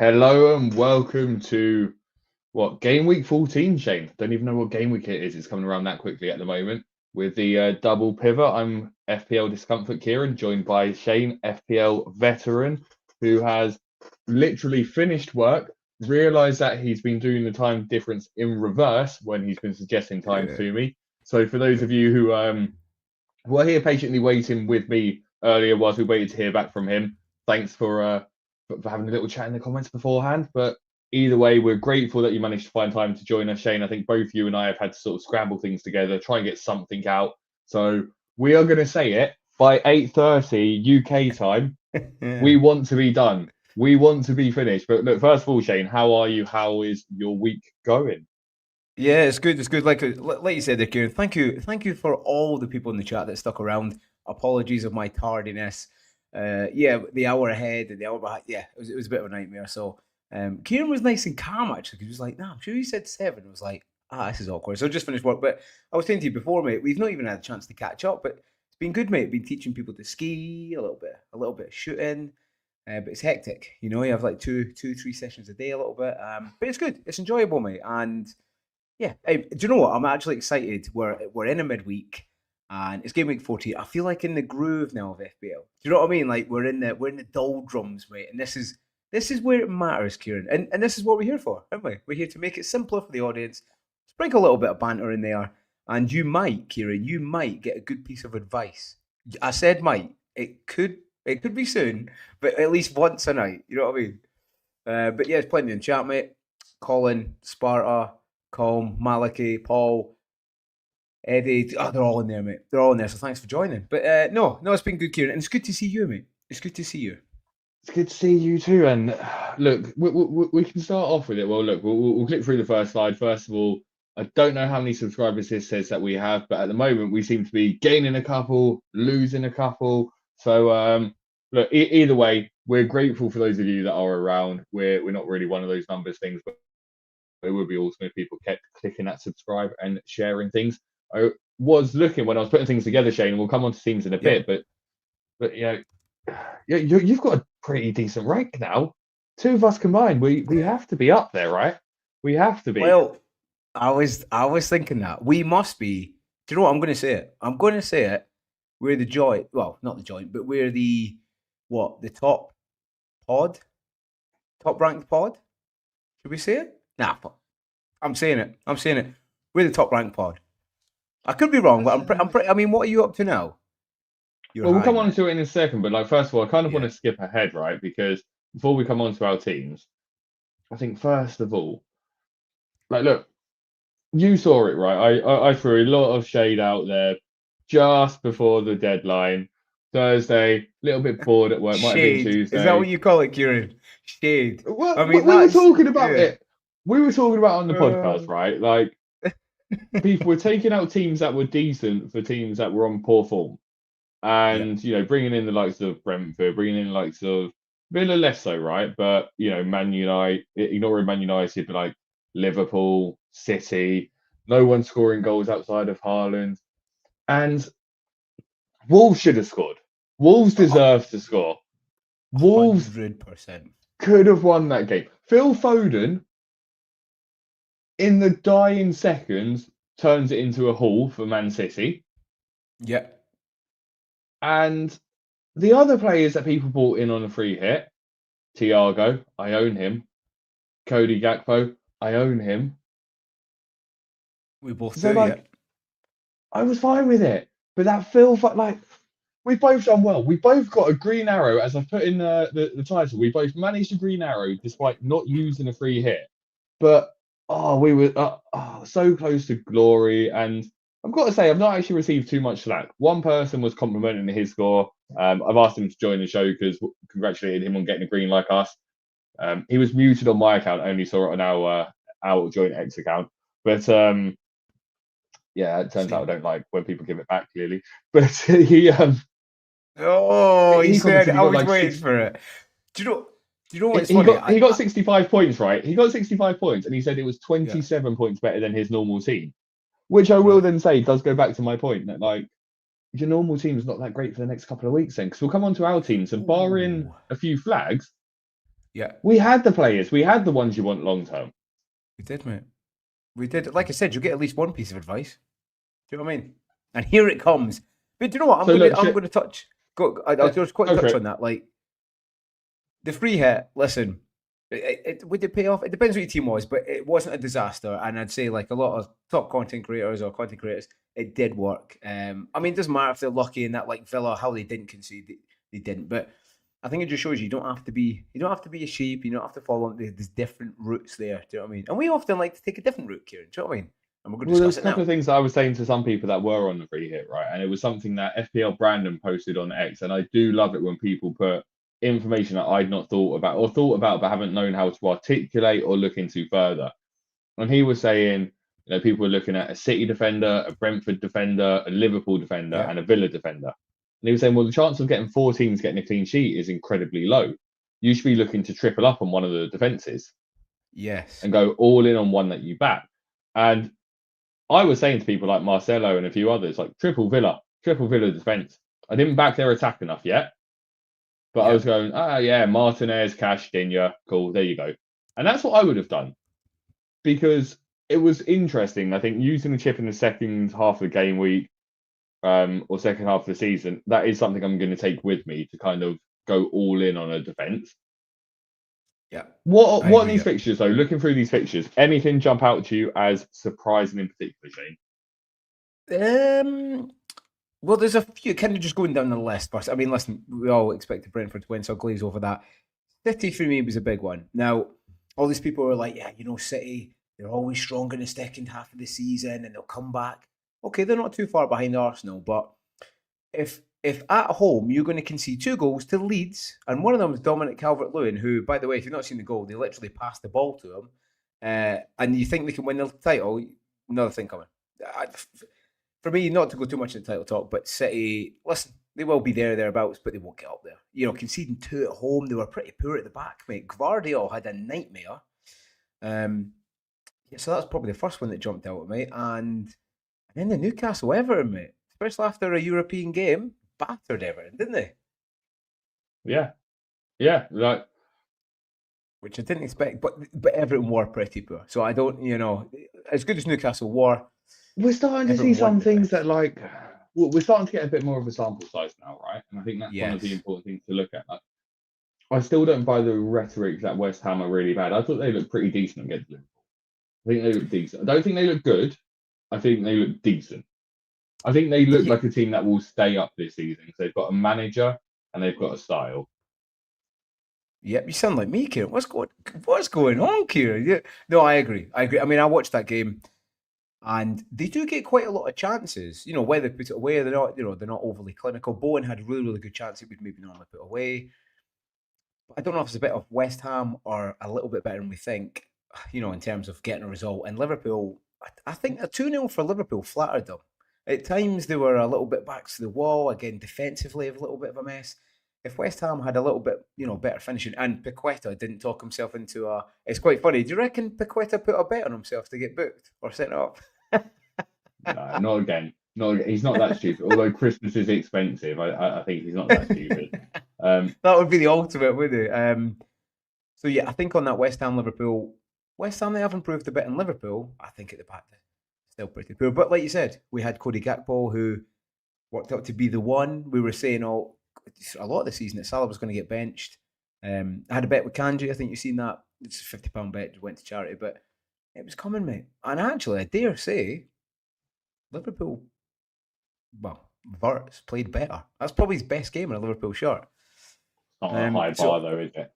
Hello and welcome to what game week 14, Shane. Don't even know what game week it is. It's coming around that quickly at the moment. With the double pivot, I'm FPL Discomfort Kieran, joined by Shane, FPL Veteran, who has literally finished work, realised that he's been doing the time difference in reverse when he's been suggesting times Yeah. to me. So for those of you who were here patiently waiting with me earlier whilst we waited to hear back from him, thanks for having a little chat in the comments beforehand. But either way, we're grateful that you managed to find time to join us, Shane. I think both you and I have had to sort of scramble things together, try and get something out. So we are going to say it by 8:30 UK time. We Yeah. want to be done. We want to be finished. But look, first of all, Shane, how are you? How is your week going? Yeah, it's good. It's good. Like you said there, Kieran. Thank you for all the people in the chat that stuck around. Apologies of my tardiness. Yeah, the hour ahead and the hour behind. Yeah, it was a bit of a nightmare. So, Kieran was nice and calm actually. He was like, "Nah, I'm sure you said 7." I was like, "Ah, this is awkward." So I just finished work, but I was saying to you before, mate. We've not even had a chance to catch up, but it's been good, mate. Been teaching people to ski a little bit of shooting. But it's hectic, you know. You have like three sessions a day, a little bit. But it's good. It's enjoyable, mate. And yeah, hey, do you know what? I'm actually excited. We're in a midweek, and it's game week 14. I feel like in the groove now of FBL. Do you know what I mean? Like we're in the doldrums, mate. And this is where it matters, Kieran. And this is what we're here for, aren't we? We're here to make it simpler for the audience, sprinkle a little bit of banter in there, and you might, Kieran, you might get a good piece of advice. I said might. It could be soon, but at least once a night. You know what I mean? But yeah, it's plenty in chat, mate. Colin, Sparta, Colm, Maliki, Paul, Eddie. Oh, they're all in there, mate. They're all in there. So thanks for joining. But no, it's been good, Kieran, and it's good to see you, mate. It's good to see you. It's good to see you too. And look, we can start off with it. Well, look, we'll click through the first slide. First of all, I don't know how many subscribers this says that we have, but at the moment we seem to be gaining a couple, losing a couple. So look, either way, we're grateful for those of you that are around. We're not really one of those numbers things, but it would be awesome if people kept clicking that subscribe and sharing things. I was looking when I was putting things together, Shane, and we'll come on to teams in a Yeah. bit, but you've got a pretty decent rank now. Two of us combined, we have to be up there, right? We have to be. Well, I was thinking that we must be. Do you know what I'm going to say? It. I'm going to say it. We're the joint. Well, not the joint, but we're the what? The pod, top ranked pod. Should we say it? Nah, I'm saying it. I'm saying it. We're the top ranked pod. I could be wrong, but I mean, what are you up to now? You're Well, we'll high, come on mate. to it in a second, but like first of all, I kind of want Yeah. to skip ahead, right? Because before we come on to our teams, I think first of all, like look, you saw it, right? I threw a lot of shade out there just before the deadline. Thursday, a little bit bored at work, might have been Shade. Is that what Tuesday. you call it, Kieran? Shade. Well, I mean, we were that's talking about yeah. it. We were talking about it on the podcast, Uh, right? Like people were taking out teams that were decent for teams that were on poor form, yeah. and bringing in the likes of Brentford, bringing in the likes of Villa less so, right? But Man United, ignoring Man United, but like Liverpool, City, no one scoring goals outside of Haaland, and Wolves should have scored. Wolves deserve to score. Wolves 100%. could have won that game. Phil Foden in the dying seconds turns it into a haul for Man City. Yeah. And the other players that people bought in on a free hit, Thiago, I own him. Cody Gakpo, I own him. We both So do, yeah. like I was fine with it. But that Phil like we've both done well. We both got a green arrow, as I put in the title. We both managed a green arrow despite not using a free hit. But we were so close to glory. And I've got to say, I've not actually received too much slack. One person was complimenting his score. I've asked him to join the show because congratulated him on getting a green like us. He was muted on my account. I only saw it on our joint X account. But yeah, it turns out I Same. don't like when people give it back. Clearly, but Oh, he he said, commented he I got was like waiting six. for it. Do you know? Do you know what's He funny? got he got 65 points, right? He got 65 points, and he said it was Yeah, 27 points better than his normal team. Which I will right. then say does go back to my point that like your normal team's not that great for the next couple of weeks then, because we'll come on to our teams and barring Ooh, a few flags, Yeah, We had the players. We had the ones you want long term. we did, mate. We did. Like I said, you'll get at least one piece of advice. Do you know what I mean? And here it comes. But do you know what? So look, I'm gonna touch. I'll just quick go for touch it. on that. Like the free hit. Listen, would it pay off? It depends what your team was, but it wasn't a disaster. And I'd say like a lot of top content creators or content creators, it did work. I mean, it doesn't matter if they're lucky in that like Villa, how they didn't concede, they didn't. But I think it just shows you don't have to be a sheep. You don't have to follow. There's different routes there. Do you know what I mean? And we often like to take a different route, Kieran. Do you know what I mean? And we're going to Well, discuss there's a it couple now. of things that I was saying to some people that were on the free hit, right? And it was something that FPL Brandon posted on X, and I do love it when people put information that I'd not thought about or thought about but haven't known how to articulate or look into further. And he was saying, people were looking at a City defender, a Brentford defender, a Liverpool defender, Yeah. and a Villa defender. And he was saying, well, the chance of getting 4 teams getting a clean sheet is incredibly low. You should be looking to triple up on one of the defences Yes. and go all in on one that you back. And I was saying to people like Marcelo and a few others, like triple Villa defence. I didn't back their attack enough yet, but I Yeah. was going, yeah, Martinez, Cash, Dinya, cool, there you go. And that's what I would have done because it was interesting. I think using the chip in the second half of the game week or second half of the season, that is something I'm going to take with me to kind of go all in on a defence. Yeah. I What in agree. these Yeah. fixtures though? Looking through these fixtures, anything jump out to you as surprising in particular, Shane? Well, there's a few kind of just going down the list. But I mean, listen, we all expected Brentford to win, so I'll glaze over that. City for me was a big one. Now, all these people are like, yeah, City, they're always strong in the second half of the season and they'll come back. Okay, they're not too far behind Arsenal, but if at home you're going to concede 2 goals to Leeds, and one of them is Dominic Calvert-Lewin, who, by the way, if you've not seen the goal, they literally passed the ball to him, and you think they can win the title, another thing coming. For me, not to go too much into title talk, but City, listen, they will be thereabouts, but they won't get up there. Conceding 2 at home, they were pretty poor at the back, mate. Gvardiol had a nightmare. So that's probably the first one that jumped out at me. And then the Newcastle Everton, mate, especially after a European game, battered Everton, didn't they? Yeah, like Which I didn't expect, but Everton were pretty poor. So I don't, as good as Newcastle were, we're starting to see Everton some weren't the things best. that we're starting to get a bit more of a sample size now, right? And I think that's one of the Yes. important things to look at. Like, I still don't buy the rhetoric that West Ham are really bad. I thought they looked pretty decent against Liverpool. I think they look decent. I don't think they look good. I think they look decent. I think they look Yeah. like a team that will stay up this season because they've got a manager and they've got a style. Yep, you sound like me, Kieran. What's going on, Kieran? Yeah. No, I agree. I mean, I watched that game and they do get quite a lot of chances. Whether they put it away, they're not, they're not overly clinical. Bowen had a really, really good chance he would maybe normally put away. I don't know if it's a bit of West Ham or a little bit better than we think, in terms of getting a result. And Liverpool, I think a 2-0 for Liverpool flattered them. At times they were a little bit back to the wall. Again, defensively, a little bit of a mess. If West Ham had a little bit, better finishing, and Paqueta didn't talk himself into a. It's quite funny. Do you reckon Paqueta put a bet on himself to get booked or sent up? No, not again. Not again. He's not that stupid. Although Christmas is expensive, I think he's not that stupid. That would be the ultimate, wouldn't it? So yeah, I think on that West Ham they have improved a bit in Liverpool. I think at the back they're still pretty poor. But like you said, we had Cody Gakpo who worked out to be the one. We were saying a lot of the season that Salah was going to get benched. I had a bet with Kanji. I think you've seen that. It's a £50 bet, went to charity, but it was coming, mate. And actually, I dare say, Liverpool, well, Verts played better. That's probably his best game in a Liverpool shirt. Not a high bar So though, is it?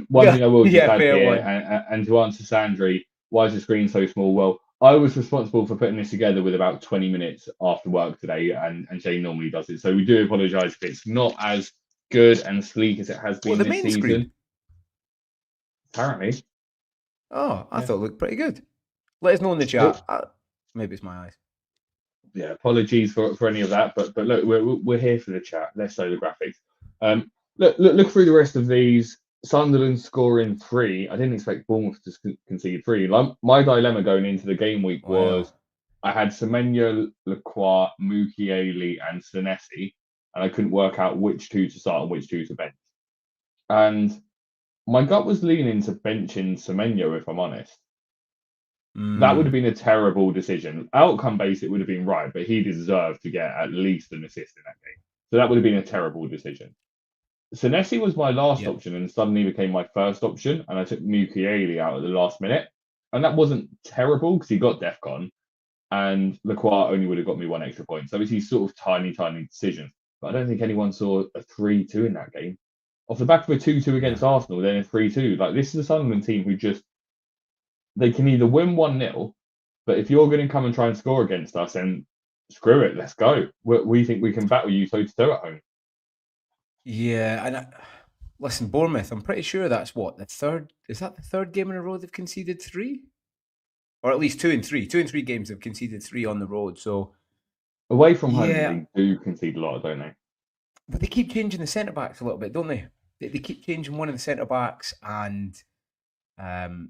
One yeah, thing I will just yeah, add fair here, one. and to answer Sandri, why is the screen so small? Well, I was responsible for putting this together with about 20 minutes after work today, and Shane normally does it. So we do apologise if it's not as good and sleek as it has What, been the this main screen? season. Apparently, Oh, I yeah. thought it looked pretty good. Let us know in the Oh, chat. Maybe it's my eyes. yeah. Apologies for any of that, but look, we're here for the chat. Let's show the graphics. Look through the rest of these. Sunderland scoring 3. I didn't expect Bournemouth to concede 3. Like, my dilemma going into the game week was Wow. I had Semenya, Lacroix, Mukiele, and Senesi, and I couldn't work out which 2 to start and which 2 to bench. And My gut was leaning to benching Semenyo, if I'm honest. That would have Mm, been a terrible decision. Outcome based, it would have been right, but he deserved to get at least an assist in that game. So that would have been a terrible decision. Senesi was my last yeah. option and suddenly became my first option, and I took Mukiele out at the last minute. And that wasn't terrible because he got DEFCON, and Lacroix only would have got me one extra point. So it's these sort of tiny, tiny decisions. But I don't think anyone saw a 3-2 in that game. Off the back of a 2-2 Yeah. against Arsenal, then a 3-2. Like, this is a Sunderland team who just, they can either win 1-0, but if you're going to come and try and score against us, then screw it, let's go. We think we can battle you toe to toe at home. Yeah, and listen, Bournemouth, I'm pretty sure that's what, the third, is that the third game in a row they've conceded 3? Or at least 2 and 3. 2 and 3 games they've conceded 3 on the road. So, Away from home, yeah, they do concede a lot, don't they? but they keep changing the centre backs a little bit, don't they? They keep changing one of the centre backs, and um,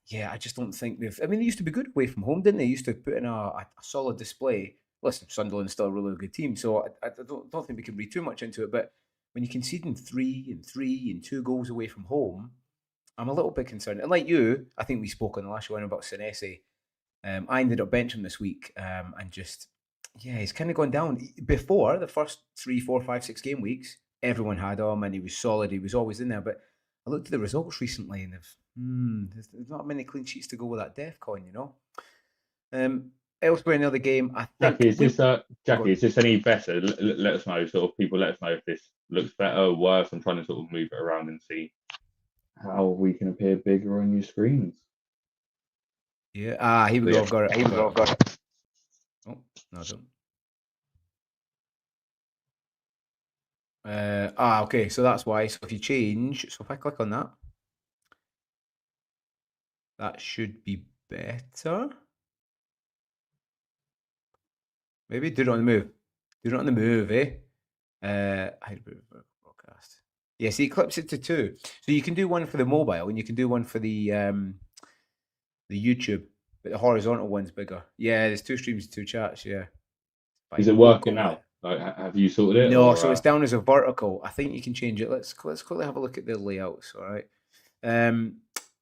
yeah, I just don't think they've. I mean, they used to be good away from home, didn't they? Used to put in a solid display. Listen, Sunderland's still a really good team, so I don't think we can read too much into it. But when you're conceding 3 and 2 goals away from home, I'm a little bit concerned. And like you, I think we spoke on the last show about Senesi. I ended up benching him this week, and just yeah, he's kind of gone down. Before the first 3, 4, 5, 6 game weeks, everyone had him and he was solid. He was always in there. But I looked at the results recently, and there's not many clean sheets to go with that DEFCON, you know. Elsewhere in the other game, I think Jackie, is we this Jackie, is this any better? Let us know, sort of people. Let us know if this looks better or worse. I'm trying to sort of move it around and see how we can appear bigger on your screens. yeah. Here we So go. yeah, I've got it. I've got it. Oh no, I don't. Okay. So that's why. So if you change, so if I click on that, that should be better. Maybe do it on the move. Do it on the move, eh? Hybrid broadcast. Yeah, see, it clips it to 2. So you can do one for the mobile and you can do one for the YouTube, but the horizontal one's bigger. Yeah, there's 2 streams, 2 chats. Yeah, is fine. it We'll working go with now? it. Like, have you sorted it No, or? so it's down as a vertical. I think you can change it. Let's quickly have a look at the layouts. All right.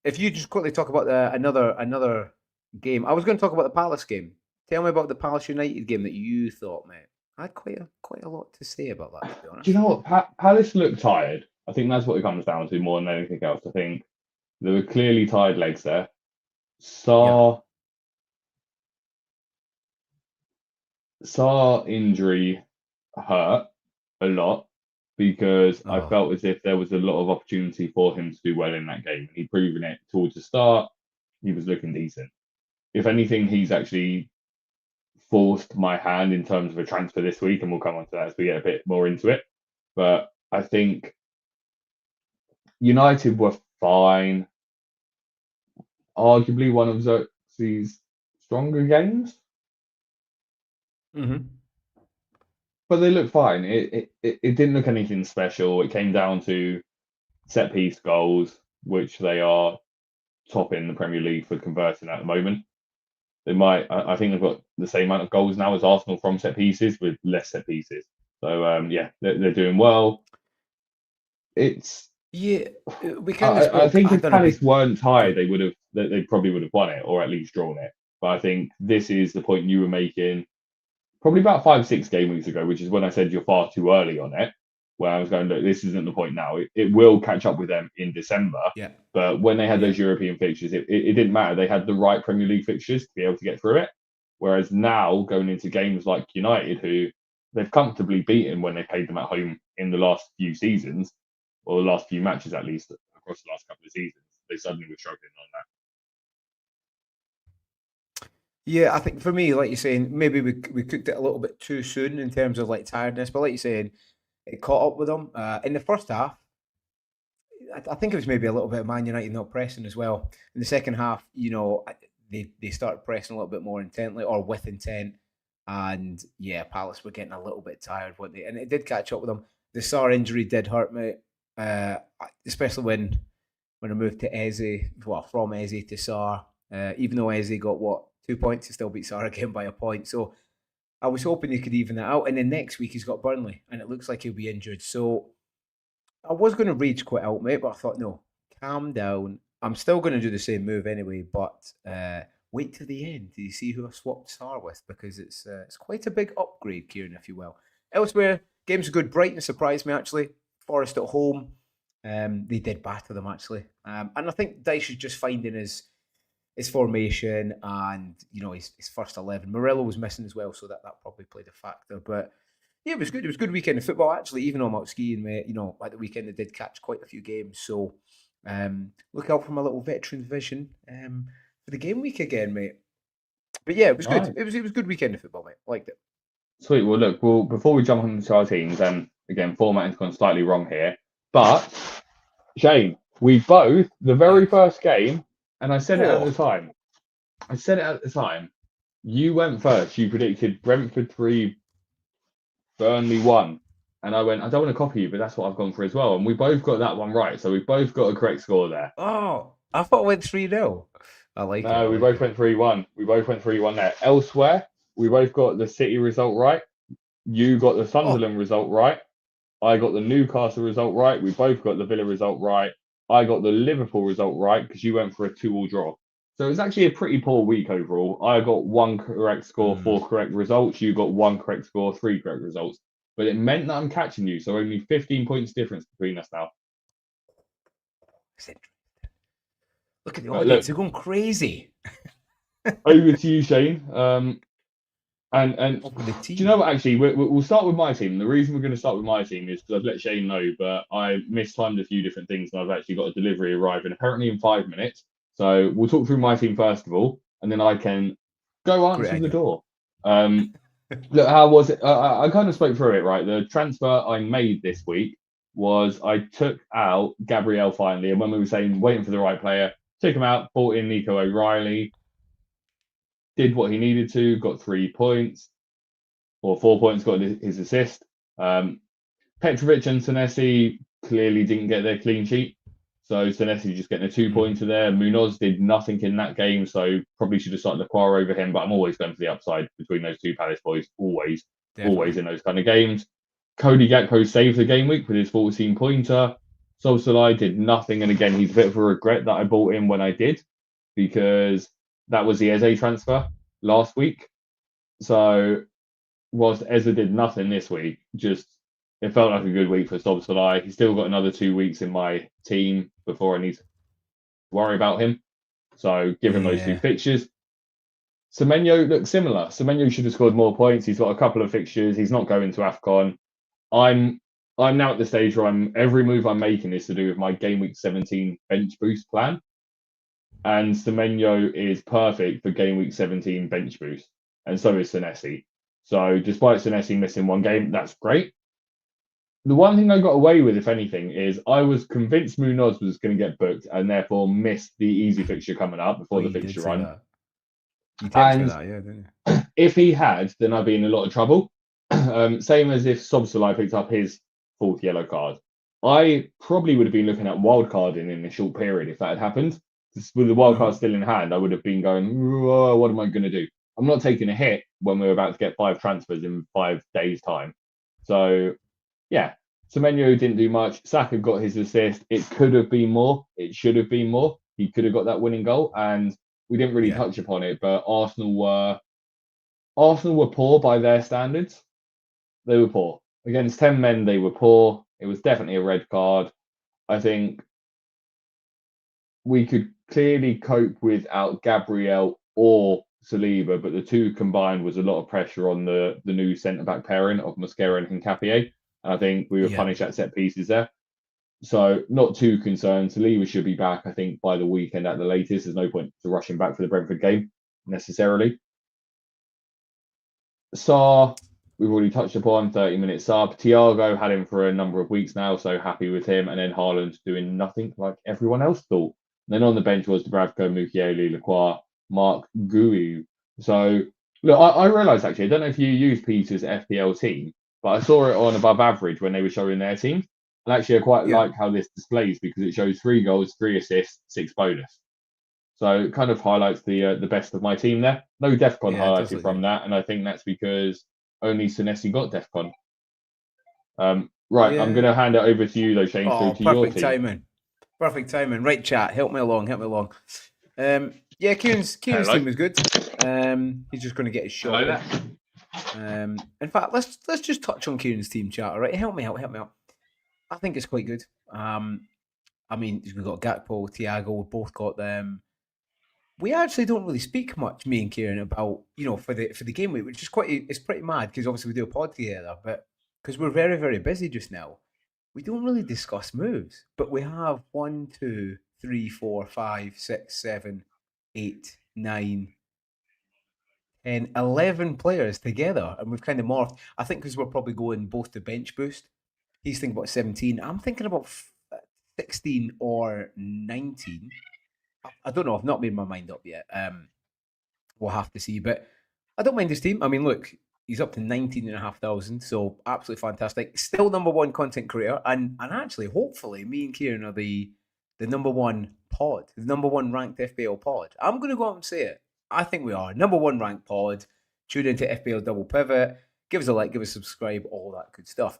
If you just quickly talk about another game, I was going to talk about the Palace game. Tell me about the Palace United game that you thought, mate. I had quite a lot to say about that, to be Do you honest. know what? Palace looked tired. I think that's what it comes down to more than anything else. I think there were clearly tired legs there. Yeah. Saar injury hurt a lot because I Oh, felt as if there was a lot of opportunity for him to do well in that game. He'd proven it towards the start. He was looking decent. If anything, he's actually forced my hand in terms of a transfer this week, and we'll come on to that as we get a bit more into it. But I think United were fine. Arguably one of Xerxes' stronger games, mm-hmm. but they look fine. It didn't look anything special. It came down to set piece goals, which they are top in the Premier League for converting at the moment. They might, I think they've got the same amount of goals now as Arsenal from set pieces with less set pieces. So yeah, they're doing well. It's Yeah, we kind of I spoke. think I if don't know. Palace weren't Go tired, on. they probably would have won it or at least drawn it. But I think this is the point you were making probably about 5, 6 game weeks ago, which is when I said you're far too early on it. Where I was going, look, this isn't the point now. It will catch up with them in December. Yeah, But when they had yeah. those European fixtures, it didn't matter. They had the right Premier League fixtures to be able to get through it. Whereas now, going into games like United, who they've comfortably beaten when they played them at home in the last few seasons, or the last few matches at least, across the last couple of seasons, they suddenly were struggling on that. Yeah, I think for me, like you're saying, maybe we cooked it a little bit too soon in terms of like tiredness. But like you're saying, it caught up with them in the first half. I think it was maybe a little bit of Man United not pressing as well. In the second half, they started pressing a little bit more intently or with intent, and yeah, Palace were getting a little bit tired, weren't they? And it did catch up with them. The Sarr injury did hurt me, uh, especially when I moved to Eze, well, from Eze to Sarr. Even though Eze got 2 points, he still beat Sarr again by a point. So I was hoping he could even that out. And then next week he's got Burnley, and it looks like he'll be injured. So I was going to rage quit out, mate, but I thought, no, calm down. I'm still going to do the same move anyway, but wait to the end to see who I swapped Sar with, because it's quite a big upgrade, Kieran, if you will. Elsewhere, games are good. Brighton surprised me, actually. Forest at home. They did batter them, actually. And I think Dyche is just finding his formation and, his first 11. Murillo was missing as well, so that probably played a factor. But yeah, it was good. It was a good weekend of football, actually. Even though I'm out skiing, mate, at the weekend I did catch quite a few games. So look out for my little veteran vision for the game week again, mate. But yeah, it was good. Nice. It was a good weekend of football, mate. Liked it. Sweet. Well, look, before we jump onto our teams, and again, formatting's gone slightly wrong here, but Shane, we both, the very first game, and I said it at the time, you went first. You predicted Brentford 3, Burnley 1. And I went, I don't want to copy you, but that's what I've gone for as well. And we both got that one right. So we both got a correct score there. Oh, I thought it went 3-0. I like it. No, we both went 3-1. We both went 3-1 there. Elsewhere, we both got the City result right. You got the Sunderland result right. I got the Newcastle result right. We both got the Villa result right. I got the Liverpool result right because you went for a 2-2 draw. So it was actually a pretty poor week overall. I got 1 correct score, 4 correct results. You got 1 correct score, 3 correct results. But it meant that I'm catching you. So only 15 points difference between us now. Look at the audience. They're going crazy. Over to you, Shane. And do you know what? Actually, we'll start with my team. The reason we're going to start with my team is because I've let Shane know, but I mistimed a few different things, and I've actually got a delivery arriving apparently in 5 minutes. So we'll talk through my team first of all, and then I can go answer the door. Look, how was it? I kind of spoke through it, right? The transfer I made this week was I took out Gabriel finally, and when we were saying waiting for the right player, took him out, brought in Nico O'Reilly. Did what he needed to, got 3 points, or 4 points, got his assist. Petrovic and Senesi clearly didn't get their clean sheet. So Senesi just getting a 2-pointer there. Munoz did nothing in that game, so probably should have started Lacroix over him, but I'm always going for the upside between those two Palace boys, always in those kind of games. Cody Gakpo saved the game week with his 14-pointer. Solskjaer did nothing, and again, he's a bit of a regret that I bought him when I did, because that was the Eze transfer last week. So whilst Eze did nothing this week, it felt like a good week for Solskjaer. He's still got another 2 weeks in my team before I need to worry about him. So give him those 2 fixtures. Semenyo looks similar. Semenyo should have scored more points. He's got a couple of fixtures. He's not going to AFCON. I'm now at the stage where every move I'm making is to do with my game week 17 bench boost plan. And Semenyo is perfect for game week 17 bench boost. And so is Senesi. So despite Senesi missing 1 game, that's great. The one thing I got away with, if anything, is I was convinced Munoz was going to get booked and therefore missed the easy fixture coming up before the fixture run. You texted me that, didn't you? If he had, then I'd be in a lot of trouble. Same as if Sobsolai picked up his 4th yellow card. I probably would have been looking at wildcarding in a short period if that had happened. With the wildcard still in hand, I would have been going, what am I going to do? I'm not taking a hit when we're about to get 5 transfers in 5 days' time. So, yeah, Semenyo didn't do much. Saka got his assist. It could have been more. It should have been more. He could have got that winning goal, and we didn't really touch upon it. But Arsenal were poor by their standards. They were poor against 10 men. They were poor. It was definitely a red card. I think we could clearly cope without Gabriel or Saliba, but the 2 combined was a lot of pressure on the new centre-back pairing of Mosquera and Hincapié. I think we were punished at set pieces there. So not too concerned. Saliba should be back, I think, by the weekend at the latest. There's no point to rushing back for the Brentford game necessarily. Sarr, we've already touched upon, 30-minute sub. Thiago had him for a number of weeks now, so happy with him. And then Haaland doing nothing like everyone else thought. And then on the bench was Dubravka, Mukiele, Lacroix, Mark Gui. So, look, I realised actually, I don't know if you use Peter's FPL team, but I saw it on above average when they were showing their team. And actually, I quite like how this displays because it shows 3 goals, 3 assists, 6 bonus. So it kind of highlights the best of my team there. No DEFCON highlighted from that, and I think that's because only Senesi got DEFCON. I'm going to hand it over to you though, Shane. So to your team. Timing. Perfect timing. Right, chat. Help me along. Yeah, Kieran's Hello. team was good. He's just going to get his shot Hello in. In fact, let's just touch on Kieran's team, chat. All right, help me out. I think it's quite good. I mean, we've got Gakpo, Thiago. We've both got them. We actually don't really speak much, me and Kieran, about for the game week, which is it's pretty mad because obviously we do a pod together, but because we're very very busy just now, we don't really discuss moves. But we have 1, 2, 3, 4, 5, 6, 7, 8, 9, 10, 11 players together, and we've kind of morphed. I think because we're probably going both to bench boost. He's thinking about 17. I'm thinking about 16 or 19. I don't know. I've not made my mind up yet. We'll have to see. But I don't mind his team. I mean, look, he's up to 19,500. So absolutely fantastic. Still number one content creator. And actually, hopefully, me and Kieran are the number one pod, the number one ranked FPL pod. I'm going to go out and say it. I think we are. Number one ranked pod. Tune into FPL Double Pivot. Give us a like, give us a subscribe, all that good stuff.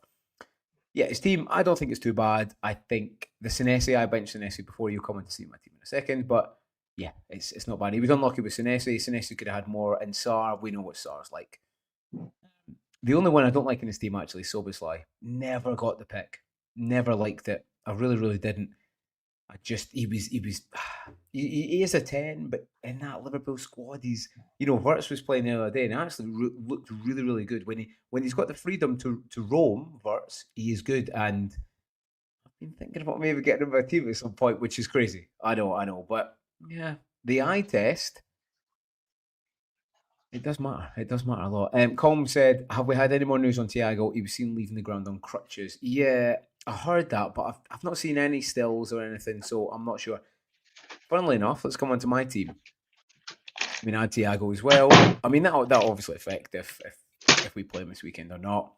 Yeah, his team, I don't think it's too bad. I think the Senesi, I benched Senesi before. You come in to see my team in a second. But yeah, it's not bad. He was unlucky with Senesi. Senesi could have had more. And Sar, we know what Sar's like. The only one I don't like in his team, actually, is Soboslai. Never got the pick. Never liked it. I really, really didn't. He is a 10, but in that Liverpool squad, Wirtz was playing the other day and actually looked really, really good. When he's got the freedom to roam, Wirtz, he is good. And I've been thinking about maybe getting him a team at some point, which is crazy. I know. But yeah, the eye test, it does matter. It does matter a lot. Colm said, have we had any more news on Thiago? He was seen leaving the ground on crutches. Yeah, I heard that, but I've not seen any stills or anything, so I'm not sure. Funnily enough, let's come on to my team. I mean, I had Thiago as well. I mean, that'll obviously affect if we play him this weekend or not.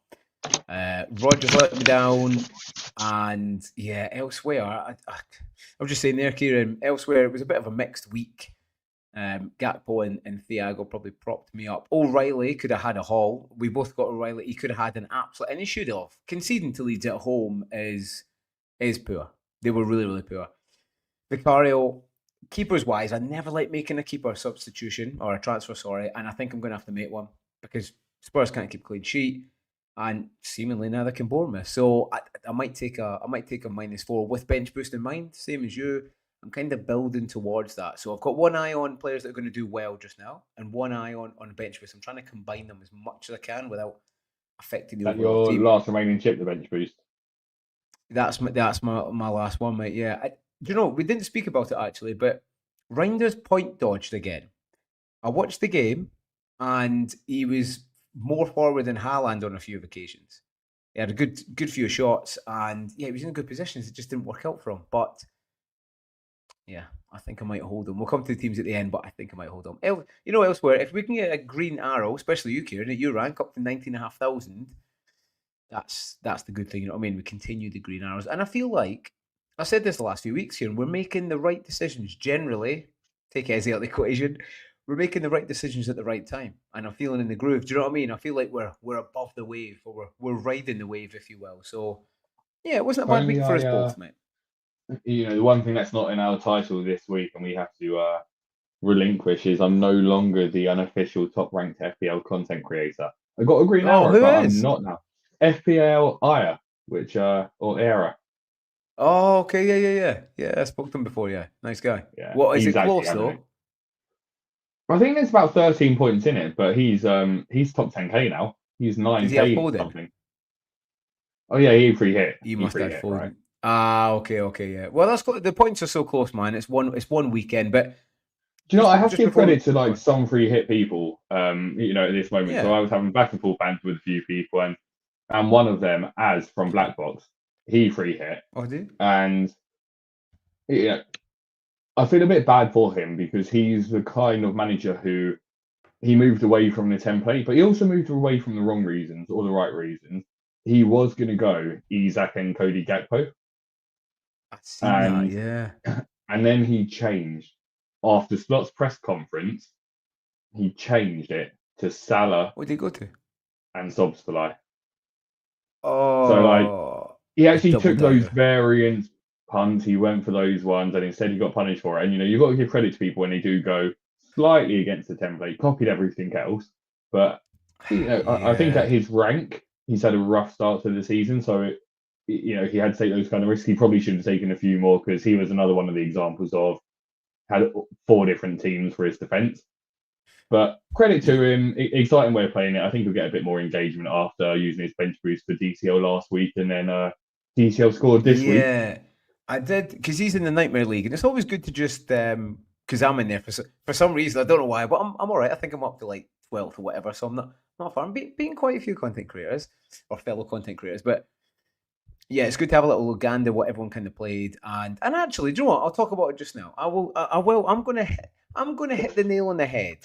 Rogers let me down, and yeah, elsewhere, I was just saying there, Kieran. Elsewhere, it was a bit of a mixed week. Gakpo and Thiago probably propped me up. O'Reilly could have had a haul. We both got O'Reilly. He could have had an absolute, and he should have. Conceding to Leeds at home is poor. They were really, really poor. Vicario, keepers wise, I never like making a keeper substitution or a transfer, sorry, and I think I'm going to have to make one because Spurs can't keep clean sheet, and seemingly neither can Bournemouth. So I might take a -4 with bench boost in mind, same as you. I'm kind of building towards that. So I've got one eye on players that are going to do well just now, and one eye on bench boost. I'm trying to combine them as much as I can without affecting the That overall your team. last remaining chip, the bench boost. That's my last one, mate. Yeah, do you know we didn't speak about it actually, but Reinders point dodged again. I watched the game, and he was more forward than Haaland on a few occasions. He had a good few shots, and yeah, he was in good positions. It just didn't work out for him. But yeah, I think I might hold him. We'll come to the teams at the end, but I think I might hold him. Elsewhere, if we can get a green arrow, especially you, Kieran, at your rank up to 19,500, that's the good thing. You know what I mean? We continue the green arrows, and I feel like I said this the last few weeks here, and we're making the right decisions generally. Take Ezzy out of the equation. We're making the right decisions at the right time, and I'm feeling in the groove. Do you know what I mean? I feel like we're above the wave, or we're riding the wave, if you will. So yeah, it wasn't a bad Only week for us both, mate. the one thing that's not in our title this week, and we have to relinquish, is I'm no longer the unofficial top ranked FPL content creator. I got a green Oh, arrow, who but I'm is? not now. FPL Aya, which or Era. Oh, okay, yeah. I spoke to him before. Yeah, nice guy. Yeah, What is he's it actually close having it. though? I think there's about 13 points in it, but he's top 10k now. He's Does he have 9k Foden? something. Oh yeah, he free hit. You He must free have hit, right? Foden. Ah, okay, yeah. Well, the points are so close, man. It's one weekend, but Do you know, I have to just give before credit to go like on. some free hit people, at this moment. So Yeah. I was having back and forth banter with a few people, and one of them, as from Black Box, he free hit, Oh, do you? and yeah, I feel a bit bad for him because he's the kind of manager who he moved away from the template, but he also moved away from the wrong reasons or the right reasons. He was going to go Isaac and Cody Gakpo, I've seen that. and Yeah. and then he changed after Slot's press conference. He changed it to Salah What did he go to? and Sobstalai. So like Oh, he a actually double took those dagger. variants punt. He went for those ones, and instead he got punished for it. And you've got to give credit to people when they do go slightly against the template, copied everything else. But I think Yeah. at his rank, he's had a rough start to the season. So he had to take those kind of risks. He probably should have taken a few more because he was another one of the examples of had 4 different teams for his defense. But credit to him, exciting way of playing it. I think he'll get a bit more engagement after using his bench boost for DCL last week, and then DCL scored this week. Yeah, I did because he's in the Nightmare League, and it's always good to just because I'm in there for some reason I don't know why, but I'm all right. I think I'm up to like 12th or whatever, so I'm not far. I'm beating quite a few content creators or fellow content creators, but yeah, it's good to have a little gander what everyone kind of played, and actually, do you know what? I'll talk about it just now. I will. I'm gonna hit the nail on the head.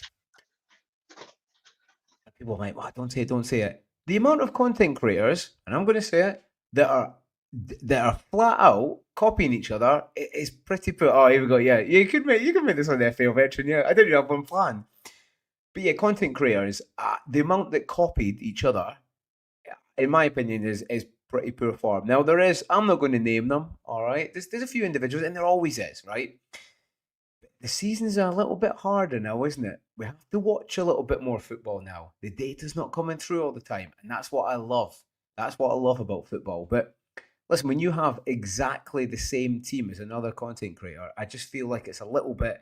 People are like, "What? Don't say it." The amount of content creators, and I'm going to say it, that are flat out copying each other is pretty poor. Oh, here we go. Yeah, you could make this on the FPL Veteran. Yeah, I didn't have one plan, but yeah, content creators, the amount that copied each other, in my opinion, is pretty poor form. Now there is. I'm not going to name them. All right, there's a few individuals, and there always is, right? The seasons are a little bit harder now, isn't it? We have to watch a little bit more football now. The data's not coming through all the time, and that's what I love. That's what I love about football. But listen, when you have exactly the same team as another content creator, I just feel like it's a little bit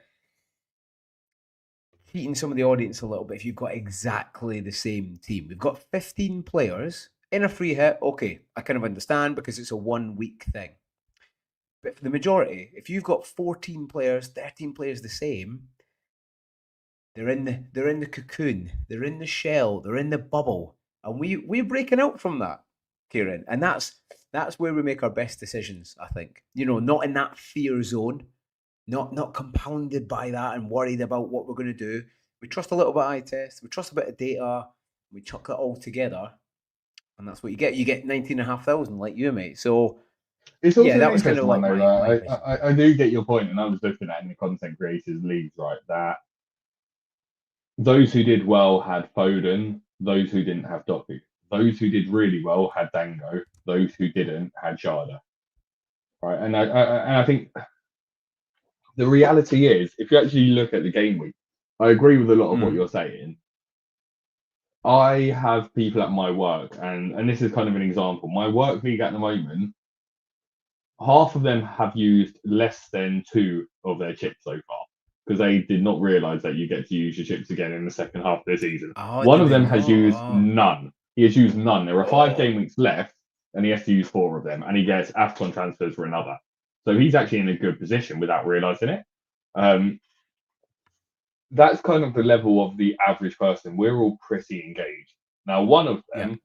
cheating some of the audience a little bit if you've got exactly the same team. We've got 15 players in a free hit. Okay, I kind of understand because it's a 1 week thing. But for the majority, if you've got 14 players, 13 players the same, they're in the cocoon, they're in the shell, they're in the bubble, and we're breaking out from that, Kieran, and that's where we make our best decisions. I think not in that fear zone, not compounded by that and worried about what we're going to do. We trust a little bit of eye test, we trust a bit of data, we chuck that all together, and that's what you get. You get 19,500 like you, mate. So It's yeah, also an that was kind of interesting one like though. my Like, vision. I do get your point, and I was looking at in the content creators leagues, right? That those who did well had Foden, those who didn't have Doku. Those who did really well had Dango, those who didn't had Sharda, right? And I think the reality is, if you actually look at the game week, I agree with a lot of what you're saying. I have people at my work, and this is kind of an example. My work league at the moment, half of them have used less than 2 of their chips so far because they did not realize that you get to use your chips again in the second half of the season. Oh, One did of they them has used not? none. He has used none. There are 5 Oh. game weeks left, and he has to use 4 of them, and he gets AFCON transfers for another. So he's actually in a good position without realizing it. Um, that's kind of the level of the average person. We're all pretty engaged. Now, one of Yeah. them,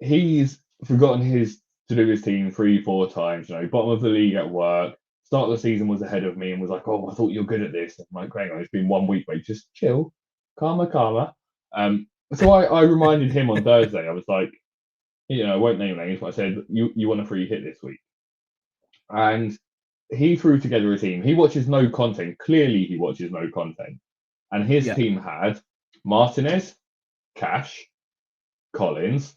he's forgotten to do his team 3, 4 times. Bottom of the league at work. Start of the season was ahead of me and was like, "Oh, I thought you're good at this." I'm like, "Hang on, it's been 1 week, mate. Just chill, calmer, calmer." So I reminded him on Thursday. I was like, I won't name names, but I said, "You want a free hit this week?" And he threw together a team. He watches no content. Clearly, he watches no content. And his Yeah. team had Martinez, Cash, Collins,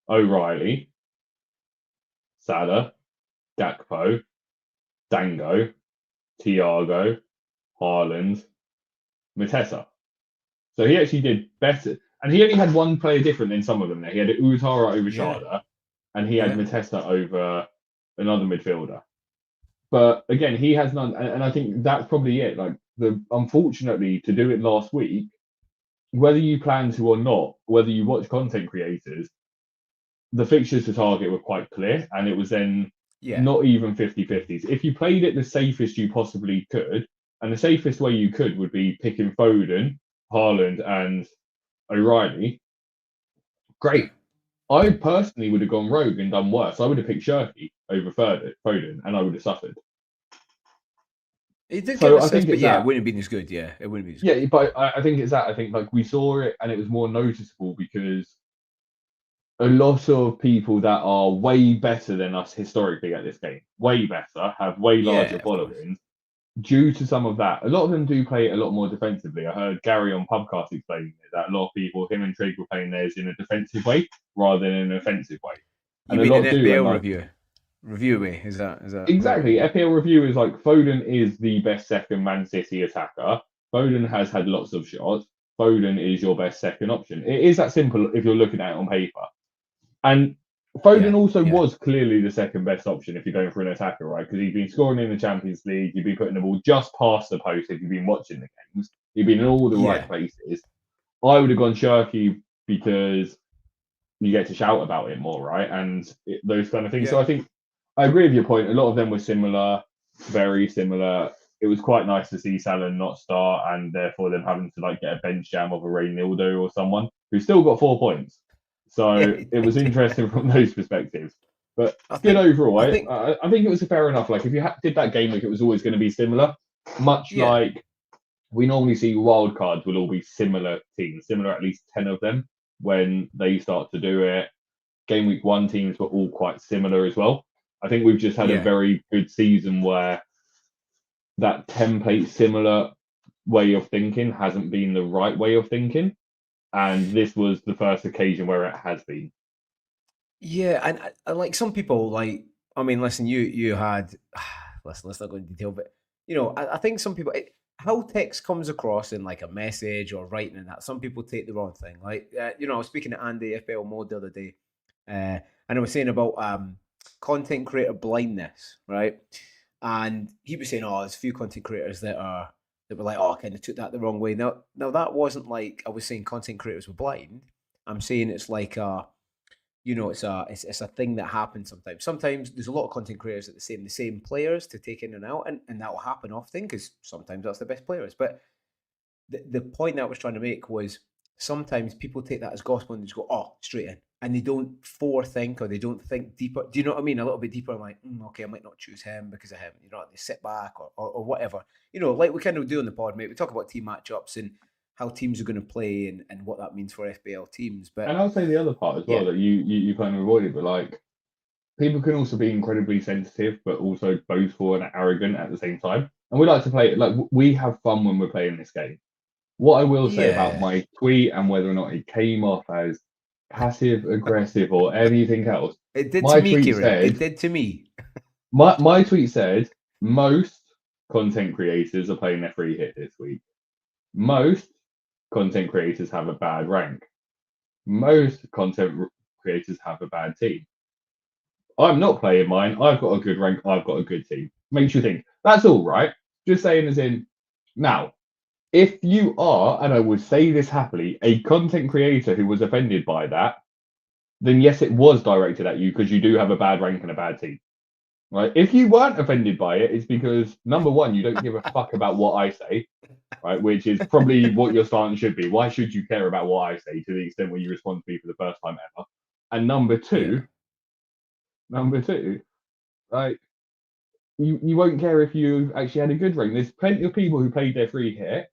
O'Reilly, Salah, Gakpo, Dango, Thiago, Haaland, Matessa. So he actually did better. And he only had one player different than some of them there. He had Utara over Yeah. Sharda, and he had Yeah. Matessa over another midfielder. But again, he has none. And I think that's probably it. Like, unfortunately, to do it last week, whether you plan to or not, whether you watch content creators, the fixtures to target were quite clear, and it was then Yeah. not even 50-50s. If you played it the safest you possibly could, and the safest way you could would be picking Foden, Haaland, and O'Reilly, Yeah. great. I personally would have gone rogue and done worse. I would have picked Shirky over Foden, and I would have suffered. He did get So an I assist, think but it's yeah, it that. wouldn't have been as good. Yeah, it wouldn't be as good. Yeah, but I think it's that. I think like we saw it, and it was more noticeable because a lot of people that are way better than us historically at this game, way better, have way larger Yeah, of course. followings due to some of that. A lot of them do play it a lot more defensively. I heard Gary on Pubcast explaining it, that a lot of people, him and Trig, were playing theirs in a defensive way rather than in an offensive way. You And a mean an lot do, and FBL like, reviewer? Review me. Is that right? Exactly. FPL review is like Foden is the best second Man City attacker. Foden has had lots of shots. Foden is your best second option. It is that simple if you're looking at it on paper. And Yeah. Foden also Yeah. was clearly the second best option if you're going for an attacker, right? Because he's been scoring in the Champions League. You'd be putting the ball just past the post if you've been watching the games. He'd been in all the right Yeah. places. I would have gone Shirky because you get to shout about it more, right? And those kind of things. Yeah. So I think I agree with your point. A lot of them were similar, very similar. It was quite nice to see Salah not start and therefore them having to like get a bench jam of a Reynildo or someone who still got 4 points. Yeah. So it was interesting from those perspectives. But I good think. overall. I think. I think it was fair enough. Like if you did that game week, it was always going to be similar. Much Yeah. like we normally see wild cards will all be similar teams, similar at least 10 of them when they start to do it. Game week 1 teams were all quite similar as well. I think we've just had a Yeah. very good season where that template similar way of thinking hasn't been the right way of thinking. And this was the first occasion where it has been. Yeah. And like some people, like I mean, listen, you had. Listen, let's not go into detail, but I think some people. How text comes across in like a message or writing and that, some people take the wrong thing. Like, I was speaking to Andy FPL Mode the other day, and I was saying about content creator blindness, right? And he was saying, "Oh, there's a few content creators that were like, oh, I kind of took that the wrong way." Now that wasn't like I was saying content creators were blind. I'm saying it's like it's a thing that happens sometimes. Sometimes there's a lot of content creators that the same players to take in and out, and that will happen often because sometimes that's the best players. But the point that I was trying to make was sometimes people take that as gospel and they just go, oh, straight in. And they don't forethink or they don't think deeper. Do you know what I mean? A little bit deeper. I'm like, okay, I might not choose him because of him. They sit back or whatever. Like we kind of do on the pod, mate. We talk about team matchups and how teams are going to play and what that means for FBL teams. But And I'll say the other part as well yeah, that you kind of avoided, but like people can also be incredibly sensitive, but also boastful and arrogant at the same time. And we like to play like we have fun when we're playing this game. What I will say about yeah. my tweet and whether or not it came off as passive aggressive or anything else, It did to my me, tweet Kieran. It said did to me. my tweet said most content creators are playing their free hit this week. Most content creators have a bad rank. Most content creators have a bad team. I'm not playing mine. I've got a good rank. I've got a good team. Makes you think. That's all right. Just saying, as in, now, if you are, and I would say this happily, a content creator who was offended by that, then yes, it was directed at you because you do have a bad rank and a bad team. Right? If you weren't offended by it, it's because number one, you don't give a fuck about what I say, right? Which is probably what your stance should be. Why should you care about what I say to the extent where you respond to me for the first time ever? And Yeah. number two, like you won't care if you actually had a good rank. There's plenty of people who played their free hit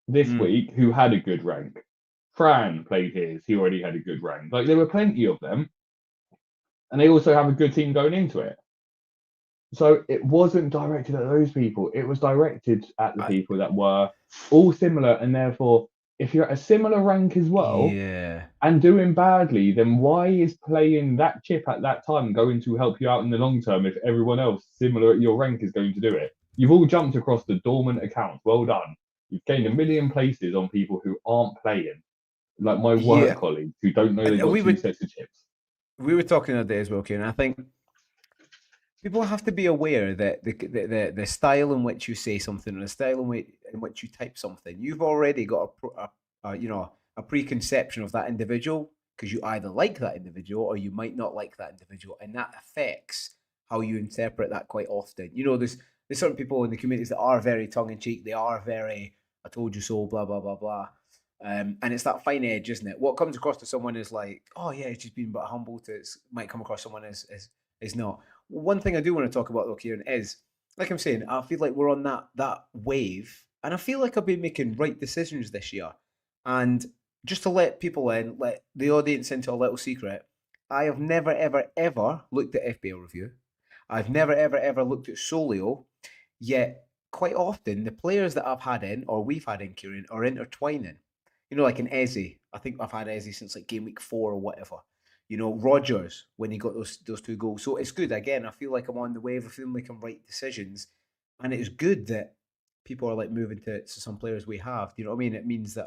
this Mm. week who had a good rank. Fran played his, he already had a good rank. Like there were plenty of them, and they also have a good team going into it. So it wasn't directed at those people. It was directed at the I, people that were all similar, and therefore, if you're at a similar rank as well yeah. and doing badly, then why is playing that chip at that time going to help you out in the long term if everyone else similar at your rank is going to do it? You've all jumped across the dormant accounts. Well done. You've gained a million places on people who aren't playing, like my work Yeah. colleagues who don't know they've And got two sets of chips. we were talking the other day as well, Kieran. I think people have to be aware that the style in which you say something and the style in which you type something, you've already got a preconception of that individual because you either like that individual or you might not like that individual, and that affects how you interpret that quite often. There's certain people in the communities that are very tongue in cheek. They are very "I told you so," blah blah blah blah. And it's that fine edge, isn't it? What comes across to someone is like, oh yeah, she's been but humble. Might come across someone as not. One thing I do want to talk about though, Kieran, is like I'm saying, I feel like we're on that wave, and I feel like I've been making right decisions this year. And just to let people in, let the audience into a little secret, I have never ever ever looked at FBL review. I've never ever ever looked at Solio. Yet quite often the players that I've had in or we've had in Kieran are intertwining. Like an Eze. I think I've had Eze since like game week 4 or whatever. You know, Rodgers when he got those 2 goals. So it's good. Again, I feel like I'm on the wave. I feel like I'm right decisions, and it's good that people are like moving to some players we have. Do you know what I mean? It means that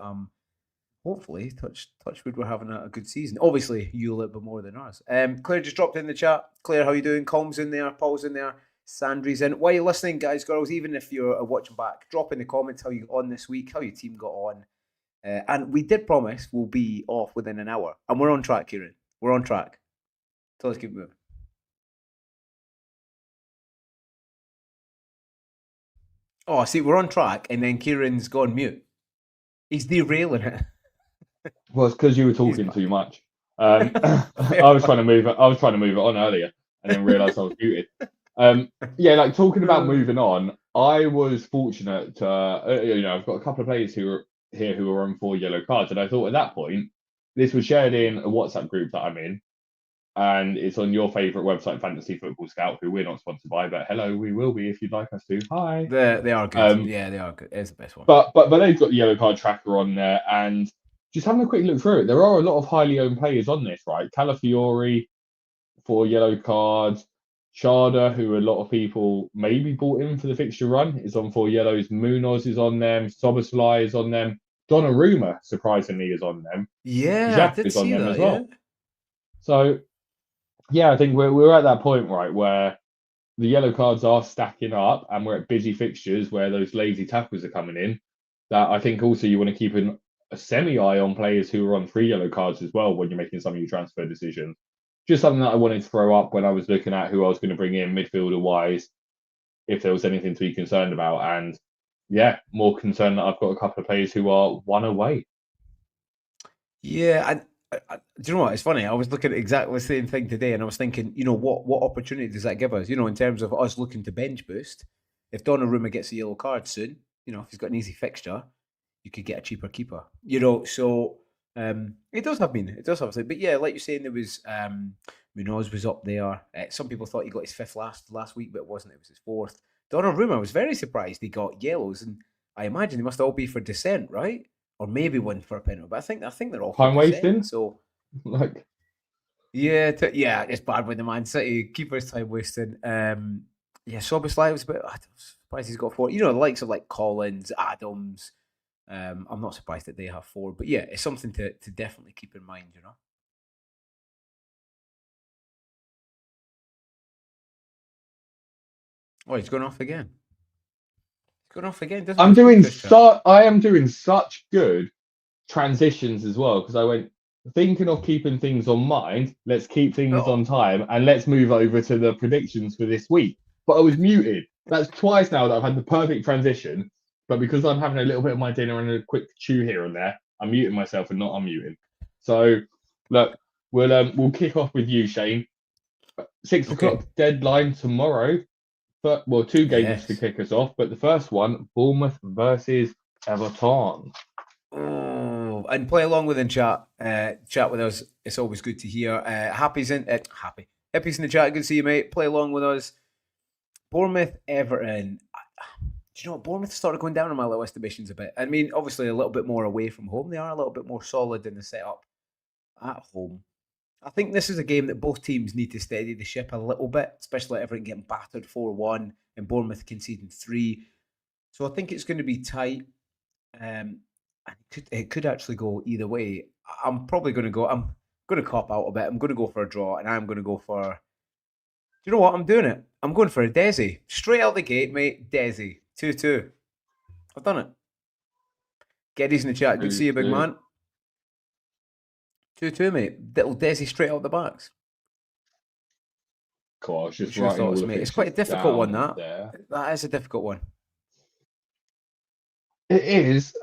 hopefully, touch wood, we're having a good season. Obviously, you a little bit more than us. Claire just dropped in the chat. Claire, how you doing? Colm's in there, Paul's in there, Sandry's in. While you're listening, guys, girls, even if you're watching back, drop in the comments how you got on this week, how your team got on. And we did promise we'll be off within an hour. And we're on track, Kieran. We're on track. So let's keep moving. Oh, see, we're on track, and then Kieran's gone mute. He's derailing it. Well, it's because you were talking too much. I was trying to move it. I was trying to move it on earlier, and then realised I was muted. Yeah, like talking about moving on. I was fortunate to, I've got a couple of players who are here who are on 4 yellow cards, and I thought at that point, this was shared in a WhatsApp group that I'm in, and it's on your favourite website, Fantasy Football Scout, who we're not sponsored by, but hello, we will be if you'd like us to. Hi. They are good. Yeah, they are good. It's the best one. But they've got the yellow card tracker on there, and just having a quick look through it, there are a lot of highly owned players on this, right? Calafiori, 4 yellow cards. Chada, who a lot of people maybe bought in for the fixture run, is on 4 yellows. Munoz is on them. Soboslai is on them. Donnarumma, surprisingly, is on them. Yeah, Jack I did is on see them that, as well. yeah. So, yeah, I think we're at that point, right, where the yellow cards are stacking up, and we're at busy fixtures where those lazy tackles are coming in. That I think also you want to keep a semi-eye on players who are on 3 yellow cards as well when you're making some of your transfer decisions. Just something that I wanted to throw up when I was looking at who I was going to bring in midfielder-wise, if there was anything to be concerned about. And yeah, more concerned that I've got a couple of players who are 1 away. Yeah, do you know what? It's funny. I was looking at exactly the same thing today, and I was thinking, what opportunity does that give us? In terms of us looking to bench boost. If Donnarumma gets a yellow card soon, if he's got an easy fixture, you could get a cheaper keeper. So it does have meaning. It does have something. But yeah, like you're saying, there was Munoz was up there. Some people thought he got his 5th last week, but it wasn't. It was his 4th. Donnarumma, I was very surprised he got yellows, and I imagine they must all be for dissent, right? Or maybe one for a penalty. But I think they're all for Time wasting. So yeah, it's bad with the Man City keeper's time wasting. Soboslai was a bit. I was surprised he's got 4. The likes of like Collins, Adams. I'm not surprised that they have 4, but yeah, it's something to definitely keep in mind. Oh, he's gone off again. I am doing such good transitions as well, because I went thinking of keeping things on mind. Let's keep things on time, and let's move over to the predictions for this week. But I was muted. That's twice now that I've had the perfect transition. But because I'm having a little bit of my dinner and a quick chew here and there, I'm muting myself and not unmuting. So look, we'll kick off with you, Shane. 6 o'clock deadline tomorrow. But 2 games to kick us off. But the first one, Bournemouth versus Everton. Oh, and play along with in chat. Chat with us. It's always good to hear. Happy's in the chat. Good to see you, mate. Play along with us. Bournemouth, Everton. Do you know what? Bournemouth started going down on my little estimations a bit. I mean, obviously a little bit more away from home. They are a little bit more solid in the setup at home. I think this is a game that both teams need to steady the ship a little bit, especially Everton getting battered 4-1 and Bournemouth conceding 3. So I think it's going to be tight. And it could actually go either way. I'm probably going to go. I'm going to cop out a bit. I'm going to go for a draw, and I'm going to go for. Do you know what? I'm doing it. I'm going for a Desi. Straight out the gate, mate. Desi. 2-2. I've done it. Geddy's in the chat. Good to see you, big man. 2-2, mate. Little Desi straight out the backs. Cool. Just writing all the mate. It's quite a difficult one, that. There. That is a difficult one. It is.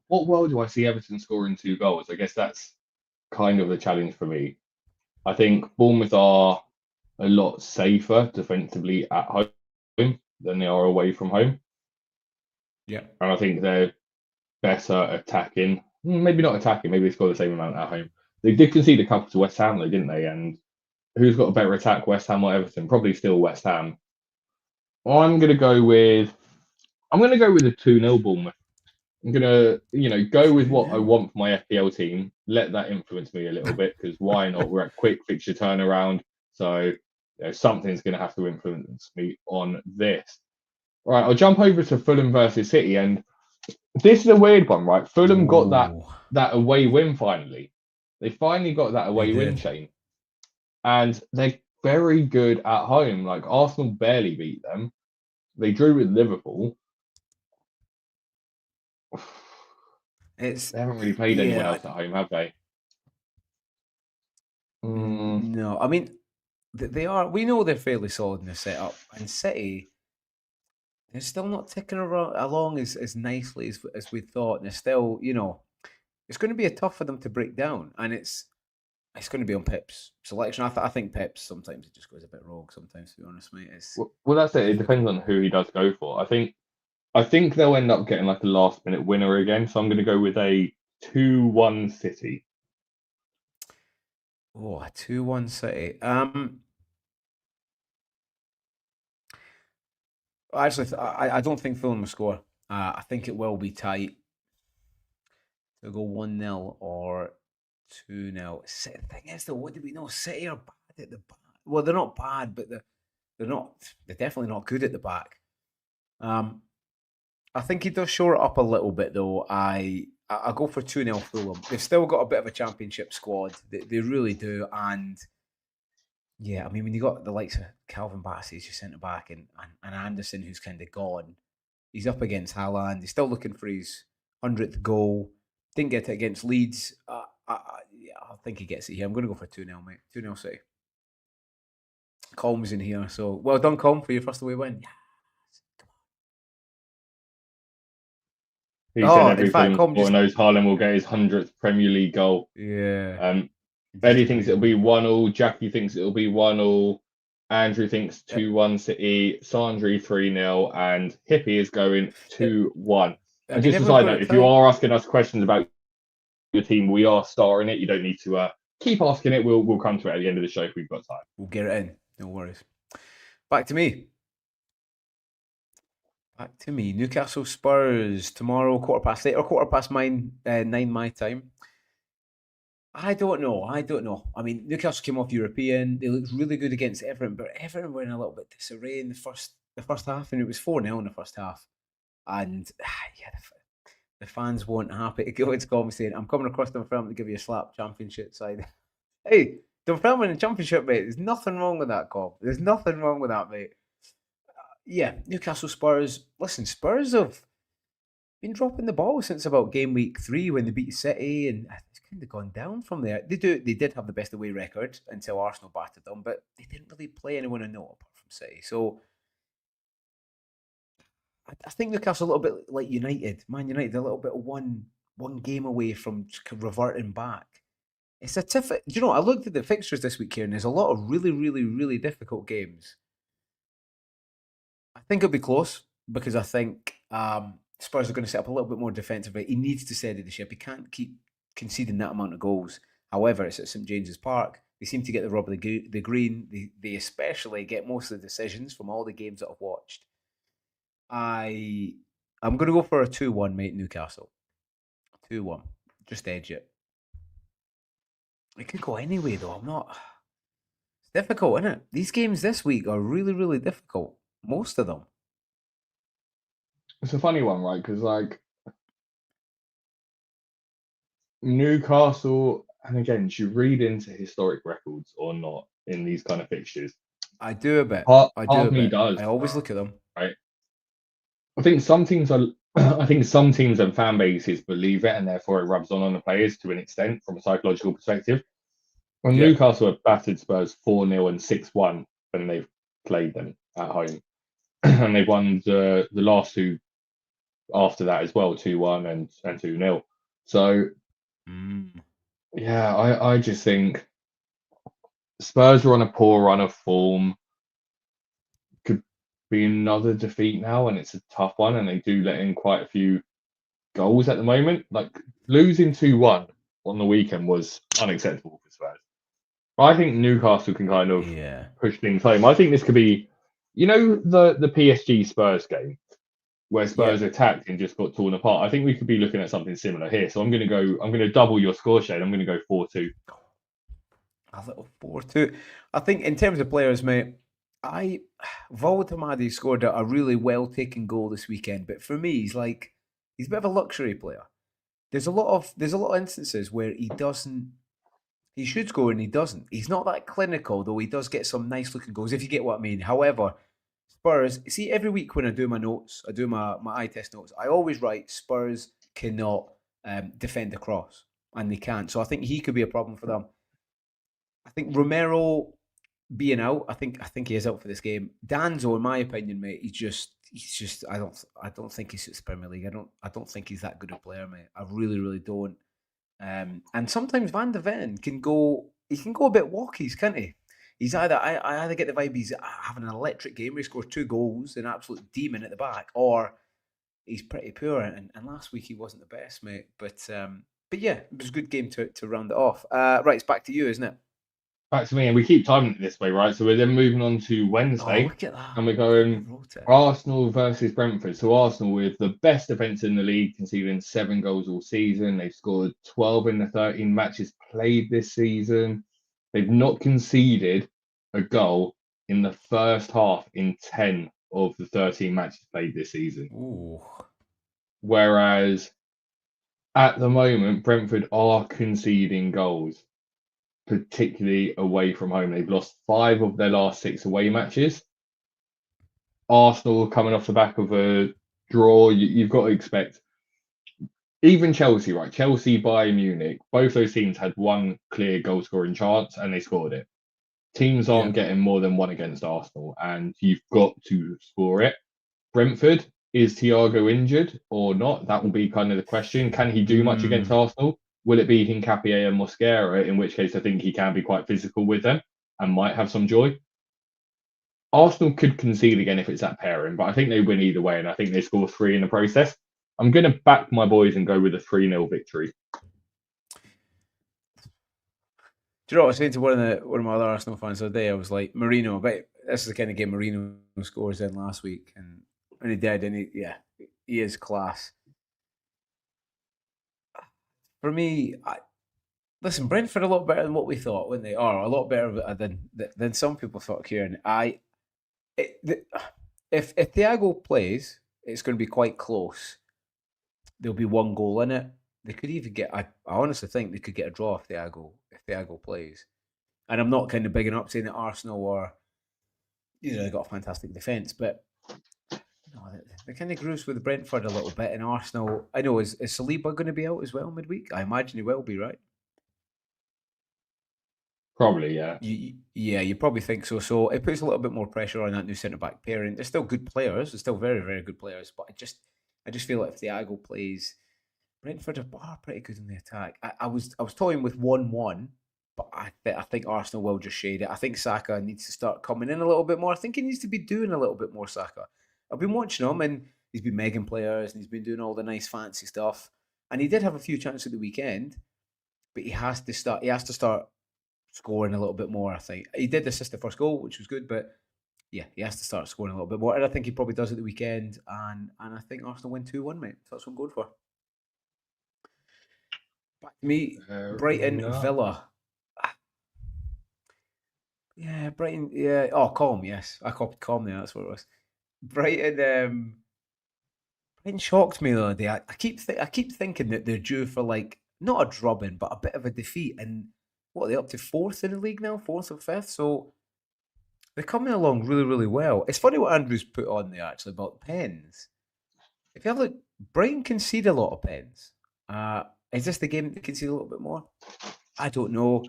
What world do I see Everton scoring 2 goals? I guess that's kind of the challenge for me. I think Bournemouth are a lot safer defensively at home than they are away from home. Yeah. And I think they're better attacking. Maybe not attacking, maybe they score the same amount at home. They did concede a couple to West Ham, though, didn't they? And who's got a better attack, West Ham or Everton? Probably still West Ham. I'm going to go with a 2-0 Bournemouth. I'm gonna, go with what I 2-0. want for my FPL team. Let that influence me a little bit, because why not? We're at quick fixture turnaround, so something's gonna have to influence me on this. All right, I'll jump over to Fulham versus City, and this is a weird one, right? Fulham got that Ooh, that away win finally. They finally got that they away win, did. Shane, and they're very good at home. Like Arsenal barely beat them. They drew with Liverpool. It's They haven't really played anyone yeah. else at home, have they? Mm, No, I mean they are. We know they're fairly solid in their setup, and City they're still not ticking along as nicely as we thought. And they're still, it's going to be a tough for them to break down, and it's going to be on Pep's selection. I think Pep's sometimes it just goes a bit rogue. Sometimes, to be honest, mate, well, that's it. It depends on who he does go for. I think they'll end up getting like a last minute winner again. So I'm going to go with a 2-1 City. a 2-1 City. Actually, I don't think Fulham will score. I think it will be tight. They'll go 1-0 or 2-0. The thing is, though, what do we know? City are bad at the back. Well, they're not bad, but they're not. They're definitely not good at the back. I think he does shore it up a little bit, though. I go for 2-0 Fulham. They've still got a bit of a championship squad. They really do. And yeah, I mean, when you got the likes of Calvin Bassey as your centre back and Anderson, who's kind of gone, he's up against Haaland. He's still looking for his 100th goal. Didn't get it against Leeds. Yeah, I think he gets it here. I'm going to go for 2-0, mate. 2-0 City. Colm's in here. So well done, Colm, for your first away win. He said Oh, in every fact, Fulham Colm supporter just. knows Haaland will get his 100th Premier League goal. Yeah. Eddie Just thinks agreed. it'll be 1-1. Jackie thinks it'll be 1-1. Andrew thinks Uh, 2-1 City. Sandri 3-0. And Hippie is going uh, 2-1. I And mean, just a everyone's side got note, it if you tight. are asking us questions about your team, we are starring it. You don't need to keep asking it. We'll come to it at the end of the show if we've got time. We'll get it in. No worries. Back to me. Back to me. Newcastle Spurs tomorrow, 8:15 or 9 my time. I don't know. I don't know. I mean, Newcastle came off European. They looked really good against Everton, but Everton were in a little bit disarray in the first half, and it was 4-0 in the first half. And yeah, the fans weren't happy to go into comment saying, "I'm coming across Dunfermline to give you a slap, Championship side." Hey, Dunfermline in Championship, mate. There's nothing wrong with that, Cobb. There's nothing wrong with that, mate. Yeah, Newcastle Spurs. Listen, Spurs have been dropping the ball since about game week 3 when they beat City, and it's kind of gone down from there. They did have the best away record until Arsenal battered them, but they didn't really play anyone I know apart from City. So I think Newcastle a little bit like United, Man United, a little bit of one game away from reverting back. It's a tough. Do you know? I looked at the fixtures this week here, and there's a lot of really, really, really difficult games. I think it'll be close because I think Spurs are going to set up a little bit more defensively. He needs to steady the ship. He can't keep conceding that amount of goals. However, it's at St James's Park. They seem to get the rub of the green. They especially get most of the decisions from all the games that I've watched. I'm going to go for a 2-1, mate. Newcastle 2-1. Just edge it. It could go anyway, though. I'm not. It's difficult, isn't it? These games this week are really, really difficult. Most of them. It's a funny one, right? Because Newcastle, and again, do you read into historic records or not in these kind of fixtures? I do a bit. Part, I part do of a me bit. does, I always look at them. right? I think some teams are. I think some teams and fan bases believe it, and therefore it rubs on the players to an extent from a psychological perspective. Well, Yeah. Newcastle have battered Spurs 4-0 and 6-1 when they've played them at home, and they've won the last two after that as well, 2-1 and 2-0. So Mm. yeah, I just think Spurs are on a poor run of form. Could be another defeat now, and it's a tough one, and they do let in quite a few goals at the moment. Like losing 2-1 on the weekend was unacceptable for Spurs. I think Newcastle can kind of Yeah. push things home. I think this could be, the PSG Spurs game. where Yeah. Spurs attacked and just got torn apart. I think we could be looking at something similar here. So I'm going to double your score, Shane. I'm going to go 4-2. A little 4-2. I think in terms of players, mate, I Voldemade scored a really well taken goal this weekend, but for me, he's a bit of a luxury player. There's a lot of instances where he should score and he doesn't. He's not that clinical, though he does get some nice looking goals, if you get what I mean. However, Spurs, see, every week when I do my notes, I do my eye test notes, I always write Spurs cannot defend across, and they can't. So I think he could be a problem for them. I think Romero being out, I think he is out for this game. Danzo, in my opinion, mate, he's just I don't think he suits the Premier League. I don't think he's that good a player, mate. I really, really don't. And sometimes Van de Ven can go a bit walkies, can't he? He's I either get the vibe he's having an electric game where he scores 2 goals, an absolute demon at the back, or he's pretty poor. And last week he wasn't the best, mate. But yeah, it was a good game to round it off. Right, it's back to you, isn't it? Back to me, and we keep timing it this way, right? So we're then moving on to Oh, Wednesday, look at that. and we're going Wrote it. Arsenal versus Brentford. So Arsenal with the best defence in the league, conceding 7 goals all season. They've scored 12 in the 13 matches played this season. They've not conceded a goal in the first half in 10 of the 13 matches played this season. Ooh. Whereas at the moment, Brentford are conceding goals, particularly away from home. They've lost 5 of their last 6 away matches. Arsenal coming off the back of a draw, you've got to expect. Even Chelsea, right? Chelsea, Bayern Munich, both those teams had one clear goal scoring chance and they scored it. Teams aren't getting more than one against Arsenal, and you've got to score it. Brentford, is Thiago injured or not? That will be kind of the question. Can he do much against Arsenal? Will it be Hincapié and Mosquera? In which case, I think he can be quite physical with them and might have some joy. Arsenal could concede again if it's that pairing, but I think they win either way, and I think they score 3 in the process. I'm going to back my boys and go with a 3-0 victory. Do you know what I was saying to one of my other Arsenal fans the other day? I was like, Marino, but this is the kind of game Marino scores in last week, and he did, and he is class. For me, listen, Brentford are a lot better than what we thought when they are a lot better than some people thought. Kieran, if Thiago plays, it's going to be quite close. There'll be 1 goal in it. They could even get. I honestly think they could get a draw if Thiago plays. And I'm not kind of bigging up saying that Arsenal are, they got a fantastic defence, but they kind of groove with Brentford a little bit. And Arsenal, I know, is Saliba going to be out as well midweek? I imagine he will be, right? Probably, yeah. You probably think so. So it puts a little bit more pressure on that new centre back pairing. They're still good players. They're still very, very good players. But I just feel like if Thiago plays, Brentford are pretty good in the attack. I was toying with 1-1, but I think Arsenal will just shade it. I think Saka needs to start coming in a little bit more. I think he needs to be doing a little bit more, Saka. I've been watching him, and he's been megging players, and he's been doing all the nice fancy stuff. And he did have a few chances at the weekend, but he has to start scoring a little bit more, I think. He did assist the first goal, which was good, but yeah, he has to start scoring a little bit more. And I think he probably does at the weekend. And I think Arsenal win 2-1, mate. So that's what I'm going for. Back to me, Brighton, Villa. Yeah, Brighton. Yeah. Oh, Calm. Yes, I copied Calm there. That's what it was. Brighton. Brighton shocked me the other day. I keep thinking that they're due for not a drubbing, but a bit of a defeat. And what are they up to? 4th in the league now, 4th or 5th. So they're coming along really, really well. It's funny what Andrew's put on there actually about pens. If you have Brighton concede a lot of pens. Is this the game that they concede a little bit more? I don't know.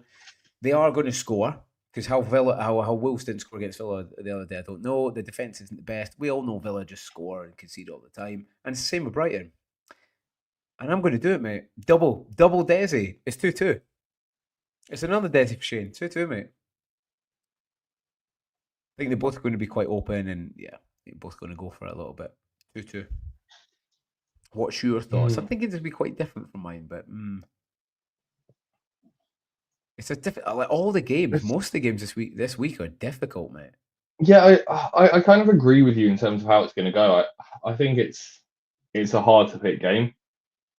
They are going to score because how Wolves didn't score against Villa the other day, I don't know. The defense isn't the best. We all know Villa just score and concede all the time, and it's the same with Brighton. And I'm going to do it, mate. Double Desi. It's 2-2. It's another Desi for Shane. 2-2, mate. I think they're both going to be quite open, and yeah, they're both going to go for it a little bit. 2-2. What's your thoughts? I'm thinking this will be quite different from mine, but it's a different. All the games, most of the games this week are difficult, mate. Yeah, I kind of agree with you in terms of how it's going to go. I think it's a hard to pick game.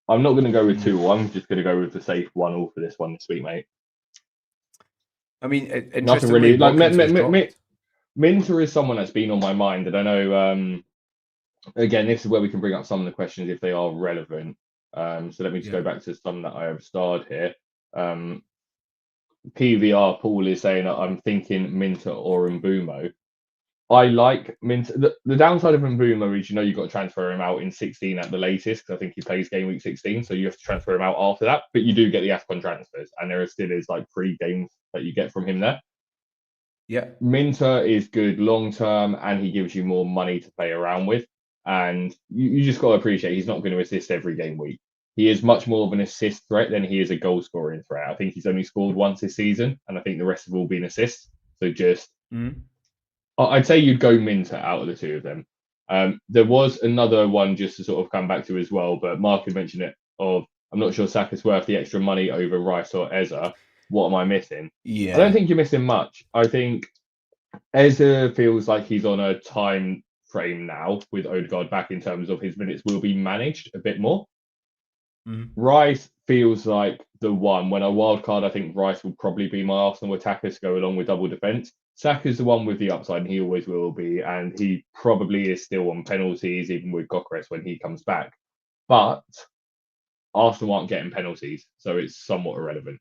I'm not going to go with Mm. 2-1. I'm just going to go with the safe 1-all for this one this week, mate. I mean, Nothing interestingly, really. Like Watkins was dropped. Minter is someone that's been on my mind, and I know. Again, this is where we can bring up some of the questions if they are relevant. So let me just Yeah. go back to some that I have starred here. Um, PVR Paul is saying that I'm thinking Minter or Mbumo. I like Minter. The downside of Mbumo is you've got to transfer him out in 16 at the latest because I think he plays game week 16, so you have to transfer him out after that. But you do get the AFCON transfers, and there still is like 3 games that you get from him there. Yeah. Minter is good long term, and he gives you more money to play around with. And you just got to appreciate he's not going to assist every game week. He is much more of an assist threat than he is a goal scoring threat. I think he's only scored once this season, and I think the rest have all been assists. So just, Mm. I'd say you'd go Minter out of the two of them. There was another one just to sort of come back to as well, but Mark had mentioned it. Of I'm not sure Saka's worth the extra money over Rice or Eza. What am I missing? I don't Yeah. think you're missing much. I think Eza feels like he's on a time frame now with Odegaard back in terms of his minutes will be managed a bit more. Mm. Rice feels like the one. When I wild card, I think Rice will probably be my Arsenal attacker to go along with double defence. Saka's the one with the upside, and he always will be. And he probably is still on penalties, even with Gokres when he comes back. But Arsenal aren't getting penalties, so it's somewhat irrelevant.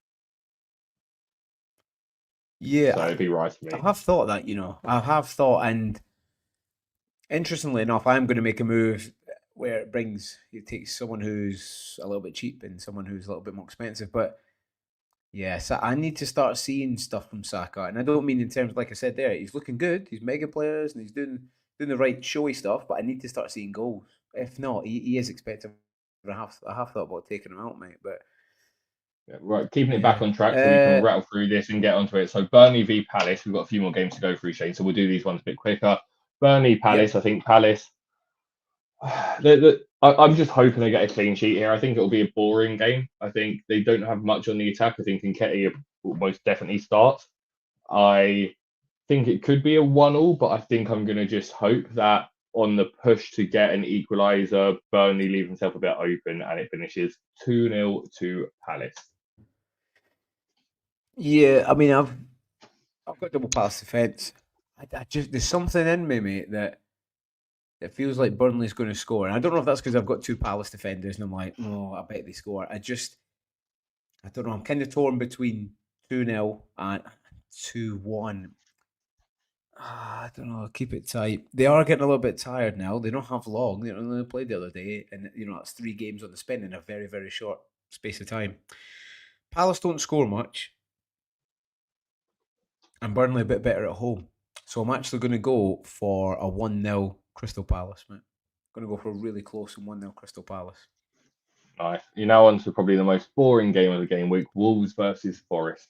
So Yeah. it'd be Rice for I me. have thought that, I have thought, and interestingly enough, I'm going to make a move where it takes someone who's a little bit cheap and someone who's a little bit more expensive. But yeah, so I need to start seeing stuff from Saka, and I don't mean in terms, like I said there, he's looking good, he's mega players, and he's doing the right showy stuff. But I need to start seeing goals. If not, he is expected. I have thought about taking him out, mate. But Yeah, right, keeping it back yeah, on track so we can rattle through this and get onto it. So Burnley v Palace, we've got a few more games to go through, Shane. So we'll do these ones a bit quicker. Burnley Palace, yep, I think Palace. I'm just hoping they get a clean sheet here. I think it'll be a boring game. I think they don't have much on the attack. I think Nketiah will most definitely start. I think it could be a 1-all, but I think I'm going to just hope that on the push to get an equaliser, Burnley leave themselves a bit open and it finishes 2-0 to Palace. yeah. I mean, I've got double pass defence. I just there's something in me, mate, that it feels like Burnley's going to score. And I don't know if that's because I've got two Palace defenders and I'm like, oh, I bet they score. I don't know. I'm kind of torn between 2-0 and 2-1. I don't know. Keep it tight. They are getting a little bit tired now. They don't have long. They played the other day, and that's 3 games on the spin in a very, very short space of time. Palace don't score much, and Burnley a bit better at home. So I'm actually going to go for a 1-0 Crystal Palace, mate. Going to go for a really close and 1-0 Crystal Palace. Nice. You're now on to probably the most boring game of the game week: Wolves versus Forest.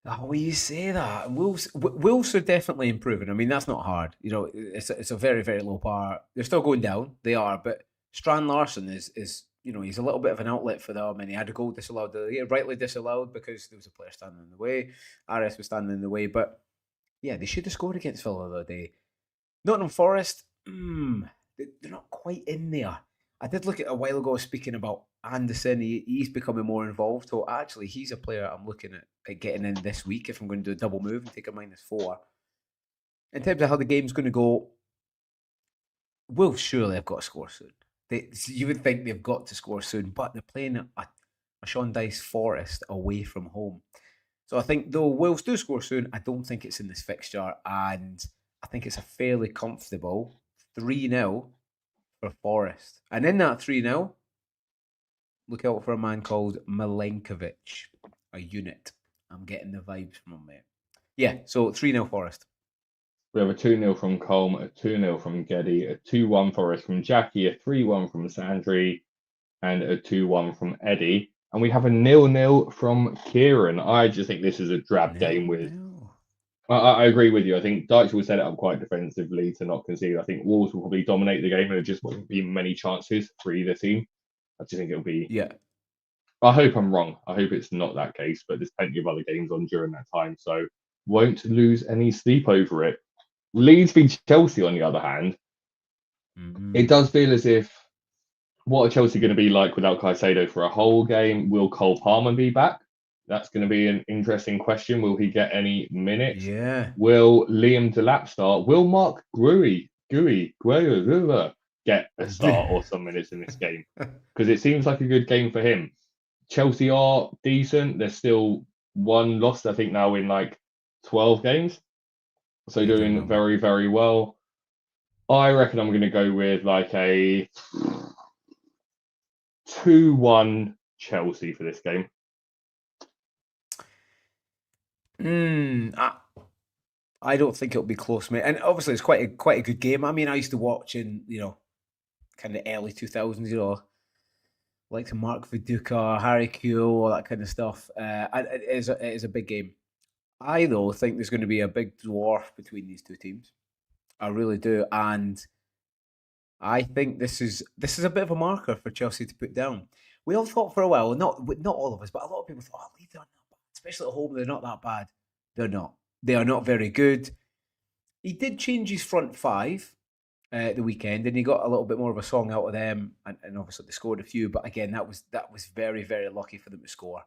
Oh, you say that. Wolves are definitely improving. I mean, that's not hard. It's a very, very low bar. They're still going down. They are, but Strand Larson is he's a little bit of an outlet for them, and he had a goal disallowed. Rightly disallowed because there was a player standing in the way. RS was standing in the way, but yeah, they should have scored against Villa the other day. Nottingham Forest, they're not quite in there. I did look at a while ago speaking about Anderson. He's becoming more involved. So actually, he's a player I'm looking at getting in this week if I'm going to do a double move and take a -4. In terms of how the game's going to go, Wolves surely have got to score soon. You would think they've got to score soon, but they're playing a Sean Dice Forest away from home. So I think though Wolves do score soon, I don't think it's in this fixture, and I think it's a fairly comfortable 3-0 for Forest. And in that 3-0, look out for a man called Milenkovic, a unit. I'm getting the vibes from him, mate. Yeah, so 3-0 Forest. We have a 2-0 from Colm, a 2-0 from Geddy, a 2-1 Forest from Jackie, a 3-1 from Sandri, and a 2-1 from Eddie. And we have a 0-0 from Kieran. I just think this is a drab game No, with. no. I agree with you. I think Dyche will set it up quite defensively to not concede. I think Wolves will probably dominate the game and there just won't be many chances for either team. I just think it'll be. Yeah. I hope I'm wrong. I hope it's not that case, but there's plenty of other games on during that time. So won't lose any sleep over it. Leeds v Chelsea, on the other hand, it does Mm. feel as if what are Chelsea going to be like without Caicedo for a whole game? Will Cole Palmer be back? That's going to be an interesting question. Will he get any minutes? Yeah. Will Liam Delap start? Will Mark Gruey get a start or some minutes in this game? Because it seems like a good game for him. Chelsea are decent. They're still one lost, I think, now in like 12 games. So You're doing well, doing mate. very, very well. I reckon I'm going to go with like a 2-1 Chelsea for this game. I don't think it'll be close, mate. And obviously, it's quite a good game. I mean, I used to watch in kind of early 2000s, like to Mark Viduka, Harry Kewell, all that kind of stuff. And it is a big game. I though think there's going to be a big dwarf between these two teams. I really do, and I think this is a bit of a marker for Chelsea to put down. We all thought for a while, not all of us, but a lot of people thought, Leeds are not bad, especially at home. They're not that bad. They're not. They are not very good. He did change his front five the weekend, and he got a little bit more of a song out of them, and obviously they scored a few. But again, that was very very lucky for them to score.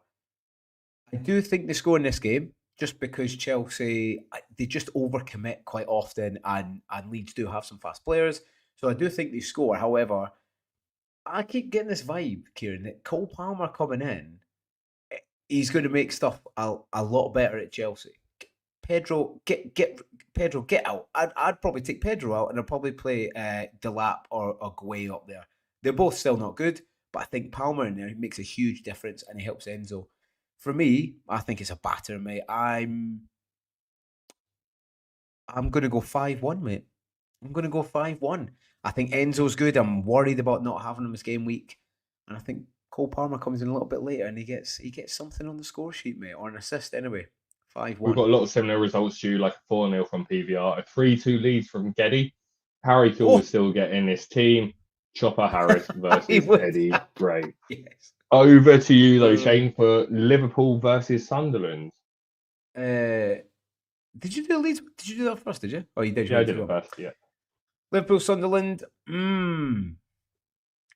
I do think they score in this game just because Chelsea they just overcommit quite often, and Leeds do have some fast players, so I do think they score. However, I keep getting this vibe, Kieran, that Cole Palmer coming in, he's going to make stuff a lot better at Chelsea. Pedro, get out. I'd probably take Pedro out, and I'd probably play Delap or Guay up there. They're both still not good, but I think Palmer in there makes a huge difference, and he helps Enzo. For me, I think it's a batter, mate. I'm going to go 5-1, mate. I'm going to go 5-1. I think Enzo's good. I'm worried about not having him this game week, and I think Cole Palmer comes in a little bit later, and he gets something on the score sheet, mate, or an assist anyway. Five We've one. got a lot of similar results to you, like a 4-0 from PVR, a 3-2 lead from Geddy. Harry Kill was Oh, still getting this team. Chopper Harris he versus would. Eddie Gray. Yes. Over to you, though, Uh, Shane, for Liverpool versus Sunderland. uh, did you do Leeds? Did you do that first? Did you? Oh, you did. You Yeah, I went did two it one. first. Yeah. Liverpool Sunderland.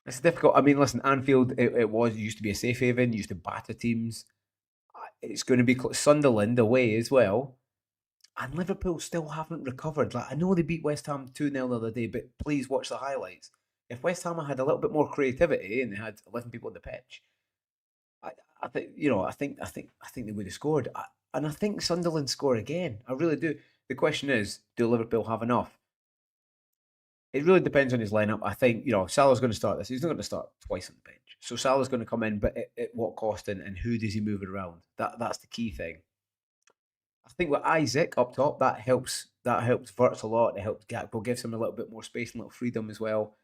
It's difficult. I mean, listen, Anfield. It used to be a safe haven. Used to batter teams. It's going to be Sunderland away as well. And Liverpool still haven't recovered. Like I know they beat West Ham 2-0 the other day, but please watch the highlights. If West Ham had a little bit more creativity and they had 11 people on the pitch, I, I think I think they would have scored. And I think Sunderland score again. I really do. The question is, do Liverpool have enough? It really depends on his lineup. I think Salah's going to start this. He's not going to start twice on the bench. So Salah's going to come in, but at what cost and who does he move it around? That's the key thing. I think with Isaac up top, that helps. That helps Verts a lot. It helps Gakpo, gives him a little bit more space and a little freedom as well.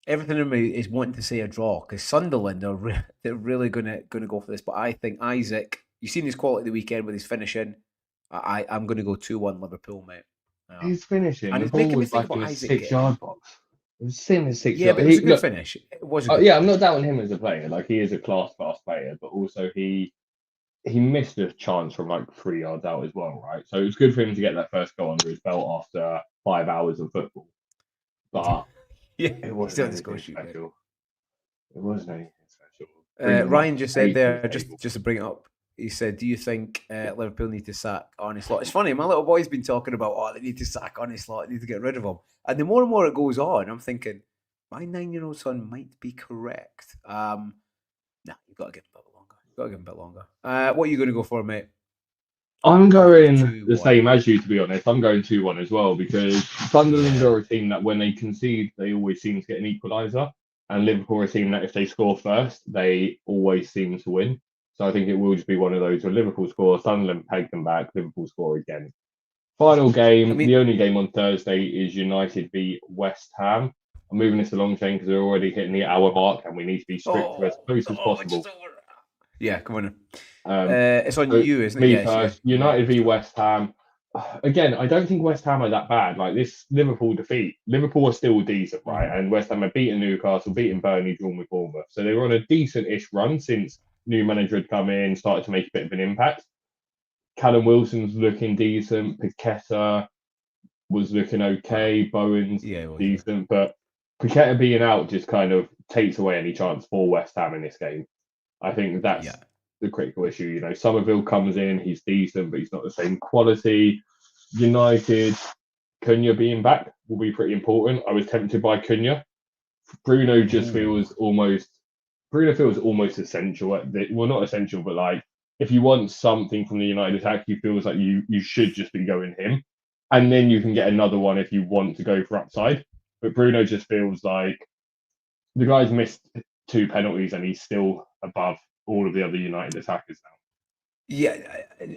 Everything in me is wanting to say a draw because Sunderland are they're really gonna go for this. But I think Isaac, you've seen his quality the weekend with his finishing. I'm gonna go 2-1 Liverpool, mate. His finishing, And the it's ball making me was think like in about a Isaac six getting. yard box. It was sitting in six Yeah, yard. but it was a good Look, finish. It was a good yeah, I'm not finish. doubting him as a player. Like he is a class player, but also he missed a chance from like 3 yards out as well, right? So it was good for him to get that first goal under his belt after 5 hours of football. But Yeah, it he's wasn't on the score anything sheet, mate. special. It wasn't anything special. Bring him up Ryan to just said 8th there, mid just table. just to bring it up. He said, "Do you think Liverpool need to sack Arne Slot?" It's funny. My little boy's been talking about, they need to sack Arne Slot. They need to get rid of him. And the more and more it goes on, I'm thinking, my 9-year-old son might be correct. Nah, you've got to give him a bit longer. You've got to give him a bit longer. What are you going to go for, mate? I'm I've got going the 2-1. same as you, to be honest. I'm going 2-1 as well because Sunderland Yeah. are a team that when they concede, they always seem to get an equaliser. And Liverpool are a team that if they score first, they always seem to win. So I think it will just be one of those where Liverpool score, Sunderland peg them back, Liverpool score again. Final I game, the mean, only game on Thursday is United v West Ham. I'm moving this along, Shane, because we're already hitting the hour mark and we need to be strict to as close as it's possible. just over. Yeah, come on. Um, It's on so you, isn't it? me Yes, first, you United v intro. West Ham. Again, I don't think West Ham are that bad. Like this Liverpool defeat, Liverpool are still decent, right? Mhm. And West Ham have beaten Newcastle, beaten Burnley, drawn with Bournemouth. So they were on a decent-ish run since new manager had come in, started to make a bit of an impact. Callum Wilson's looking decent. Paqueta was looking Well, okay. Bowen's yeah, it was, yeah. decent, but Paqueta being out just kind of takes away any chance for West Ham in this game. I think that's Yeah. the critical issue. You know, Somerville comes in, he's decent, but he's not the same quality. United, Cunha being back will be pretty important. I was tempted by Cunha. Bruno just Ooh. feels almost Bruno feels almost essential at the, well, not essential, but like if you want something from the United attack, he feels like you should just be going him, and then you can get another one if you want to go for upside. But Bruno just feels like the guy's missed 2 penalties and he's still above all of the other United attackers now. Yeah,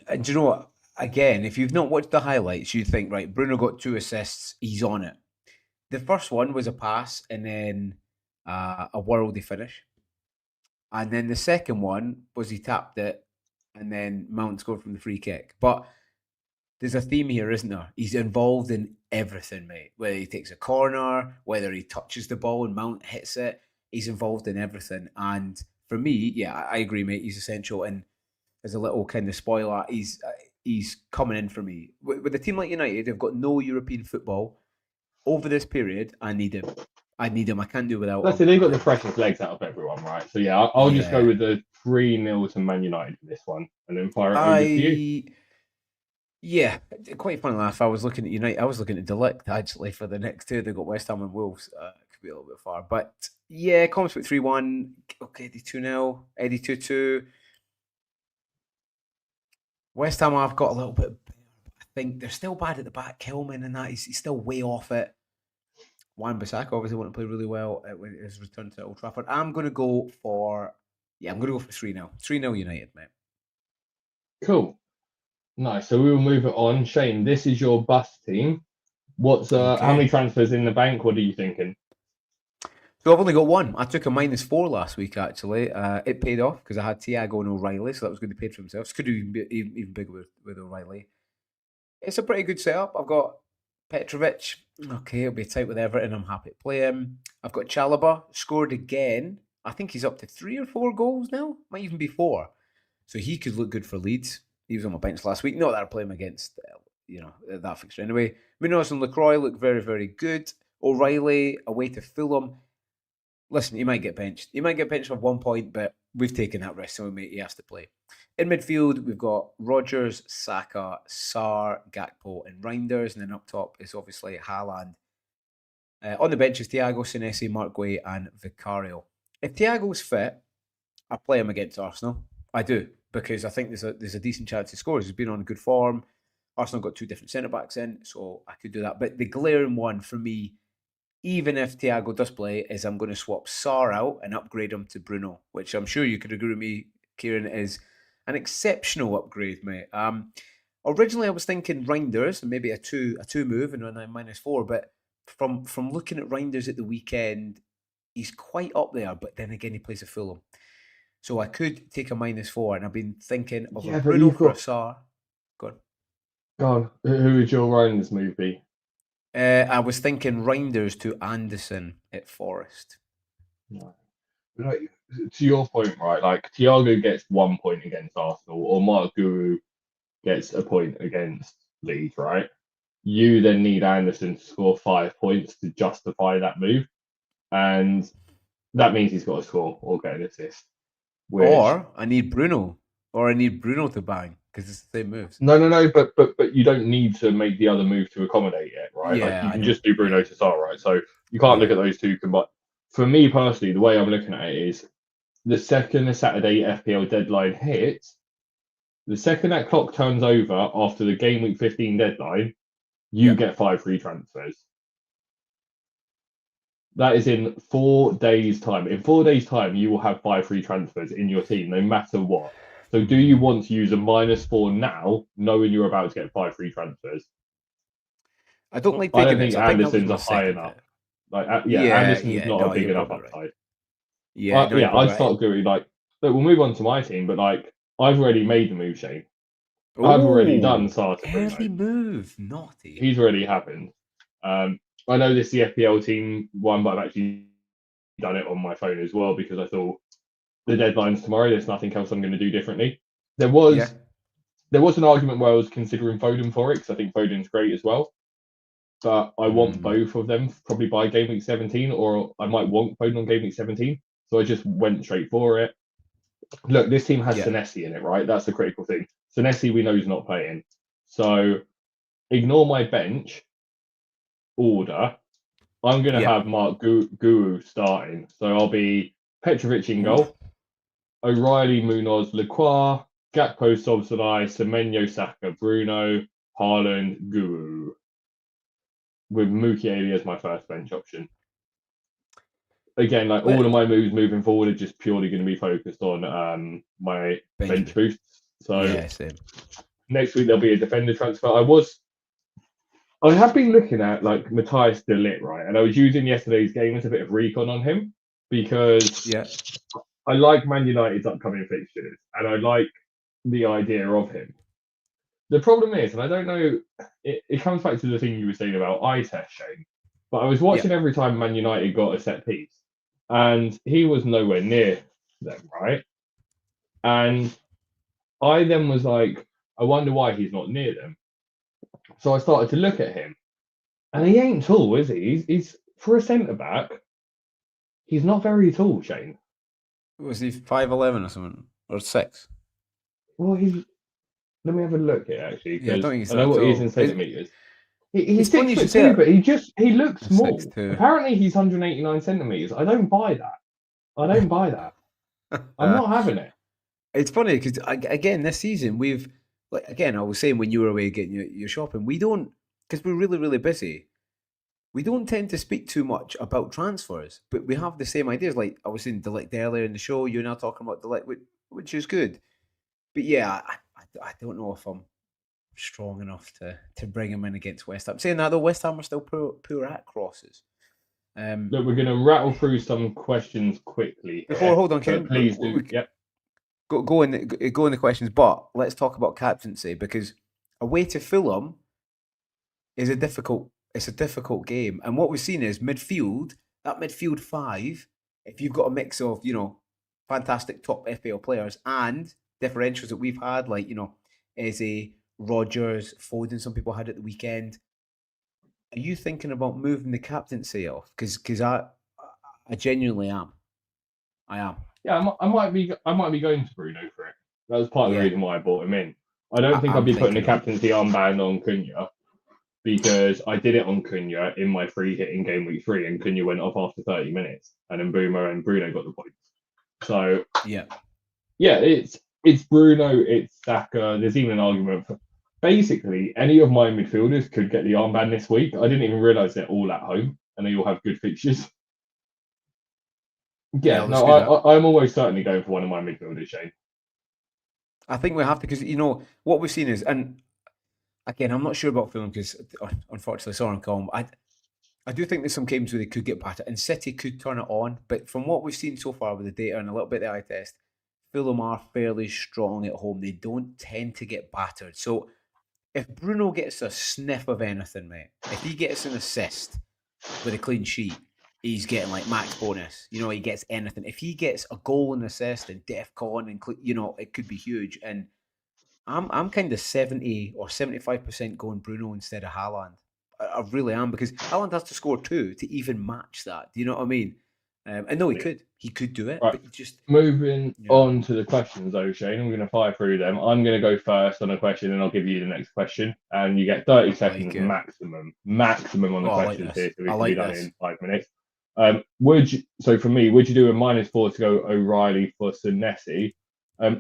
and do you know what? Again, if you've not watched the highlights, you'd think, right, Bruno got 2 assists, he's on it. The first one was a pass and then a worldy finish. And then the second one was he tapped it and then Mount scored from the free kick. But there's a theme here, isn't there? He's involved in everything, mate. Whether he takes a corner, whether he touches the ball and Mount hits it, he's involved in everything. And for me, yeah, I agree, mate. He's essential. And as a little kind of spoiler, he's coming in for me. With a team like United, they've got no European football over this period. I need him. I need him. I can't do without That's it. him. They've got the And freshest legs out of everyone, right? So yeah, I'll just go yeah, with the 3-0 to Man United for this one, and then fire it over to you. I yeah, quite funny laugh. I was looking at United. I was looking at Delict actually for the next two. They got West Ham and Wolves. Could be a little bit far, but yeah, Comms with 3-1. Okay, Eddie 2-0. Eddie 2-2. West Ham, I've got a little bit. I think they're still bad at the back. Hillman and that he's still way off it. Wan Bissaka obviously want to play really well at his return to Old Trafford. I'm going to go for 3-0. 3-0 United, mate. Cool. Nice. So we will move it on. Shane, this is your bus team. What's how many Okay. transfers in the bank? What are you thinking? So I've only got one. I took a -4 last week, actually. It paid off because I had Thiago and O'Reilly, so that was good. He paid for himself. Could even be even bigger with O'Reilly. It's a pretty good setup. I've got Petrovic. Okay, he'll be tight with Everton. I'm happy to play him. I've got Chalobah. Scored again. I think he's up to 3 or 4 goals now. Might even be 4. So he could look good for Leeds. He was on my bench last week. Not that I play him against, that fixture anyway. Munoz and LaCroix look very, very good. O'Reilly away to Fulham. Listen, he might get benched. He might get benched for 1 point, but we've taken that risk, so he has to play. In midfield, we've got Rodgers, Saka, Sarr, Gakpo, and Reinders. And then up top is obviously Haaland. On the bench is Thiago, Senesi, Mark Guay, and Vicario. If Thiago's fit, I play him against Arsenal. I do, because I think there's a decent chance he scores. He's been on good form. Arsenal got 2 different centre-backs in, so I could do that. But the glaring one for me, even if Thiago does play, is I'm going to swap Sarr out and upgrade him to Bruno, which I'm sure you could agree with me, Kieran, is an exceptional upgrade, mate. Originally, I was thinking Reinders and maybe a two move and then -4, but from looking at Reinders at the weekend, he's quite up there. But then again, he plays a Fulham, so I could take a -4. And I've been thinking of a Yeah, but Bruno you've for a got Sarr. Go on. God. Who would your run in this movie? I was thinking Reinders to Anderson at Forest. No. Like, to your point, right? Like Thiago gets 1 point against Arsenal, or Mark Guru gets a point against Leeds, right? You then need Anderson to score 5 points to justify that move, and that means he's got to score or get an assist. Which Or I need Bruno. Or I need Bruno to bang because it's the same moves. no, but you don't need to make the other move to accommodate it, right? Like Yeah, you I can know. just do Bruno Yeah, to Sarr, right? So you can't look yeah. at those two combined. For me personally, the way I'm looking at it is the second the Saturday FPL deadline hits, the second that clock turns over after the game week 15 deadline, you Yeah. get 5 free transfers. That is in 4 days' time. In 4 days' time, you will have 5 free transfers in your team, no matter what. So, do you want to use a -4 now, knowing you're about to get 5 free transfers? I don't like I don't taking it, think so I think that was Anderson's a my high second enough. pick. Like, yeah, Yeah, Anderson's yeah. not a No, big you're enough probably right. upside. Yeah, no, you're Yeah, probably I'd right. start going like, look, we'll move on to my team, but like, I've already made the move, Shane. I've already done Oh, Sarr to Bruno. early move. Naughty. He's already happened. I know this is the FPL team one, but I've actually done it on my phone as well because I thought the deadline's tomorrow. There's nothing else I'm going to do differently. There Yeah. was There was an argument where I was considering Foden for it because I think Foden's great as well. But I want both of them probably by game week 17, or I might want Foden on game week 17. So I just went straight for it. Look, this team has Yeah. Senesi in it, right? That's the critical thing. Senesi, we know he's not playing. So ignore my bench order. I'm going to Yeah. have Mark Guru starting. So I'll be Petrovic in goal, Oof. O'Reilly, Munoz, Lacroix, Gakpo, Sobsolai, Semenyo, Saka, Bruno, Haaland, Guru, with Mukiele as my first bench option. Again, like all of my moves moving forward are just purely going to be focused on my bench boosts. So yeah, same. Next week there'll be a defender transfer. I have been looking at like Matthias de Ligt, right? And I was using yesterday's game as a bit of recon on him because Yeah. I like Man United's upcoming fixtures and I like the idea of him. The problem is, and I don't know, it comes back to the thing you were saying about eye test, Shane. But I was watching every time Man United got a set piece, and he was nowhere near them, right? And I then was like, I wonder why he's not near them. So I started to look at him, and he ain't tall, is he? He's for a centre back. He's not very tall, Shane. Was he 5'11" or something, or 6? Well, he's. Let me have a look here, actually, Yeah, I don't because think he's I know that what he is in tall. centimeters. It's He's funny six you should foot say two, that. but he looks small. 6'2". Apparently, he's 189 centimeters. I don't buy that. I don't buy that. I'm not having it. It's funny because again this season we've I was saying when you were away getting your shopping, we don't, because we're really really busy. We don't tend to speak too much about transfers, but we have the same ideas. Like I was saying, De Ligt earlier in the show, you're now talking about De Ligt, which is good. But yeah, I don't know if I'm strong enough to bring him in against West Ham. Saying that though, West Ham are still poor at crosses. Look, we're going to rattle through some questions quickly Before, here. hold on, So Ken. please do. Yep. Go in the questions, but let's talk about captaincy because away to Fulham is a difficult game, and what we've seen is that midfield five. If you've got a mix of fantastic top FPL players and differentials that we've had, like Eze, Rogers, Foden, some people had at the weekend. Are you thinking about moving the captaincy off? Because I genuinely am. I am. Yeah, I might be going to Bruno for it. That was part of the Yeah, reason why I bought him in. I don't think I'd I'm be putting the thinking of it. captaincy armband on Cunha because I did it on Cunha in my free hit in game week 3, and Cunha went off after 30 minutes, and then Boomer and Bruno got the points. So Yeah. it's Bruno, it's Saka. There's even an argument for basically any of my midfielders could get the armband this week. I didn't even realise they're all at home and they all have good fixtures. Yeah, that's no, good. I'm always certainly going for one of my midfielders, Shane. I think we have to, because what we've seen is, and again, I'm not sure about Fulham because unfortunately, sorry, I'm calm. I do think there's some games where they could get battered, and City could turn it on. But from what we've seen so far with the data and a little bit of the eye test, Fulham are fairly strong at home. They don't tend to get battered. So if Bruno gets a sniff of anything, mate, if he gets an assist with a clean sheet, he's getting like max bonus. He gets anything. If he gets a goal and assist and DEFCON and it could be huge. And I'm kind of 70 or 75% going Bruno instead of Haaland. I really am, because Haaland has to score 2 to even match that. Do you know what I mean? I know he could do it, Right. but just moving on to the questions, though, Shane. I'm going to fire through them. I'm going to go first on a question, and I'll give you the next question. And you get 30 seconds maximum on the questions here, so we can be done in 5 minutes. For me, would you do a -4 to go O'Reilly for Senesi?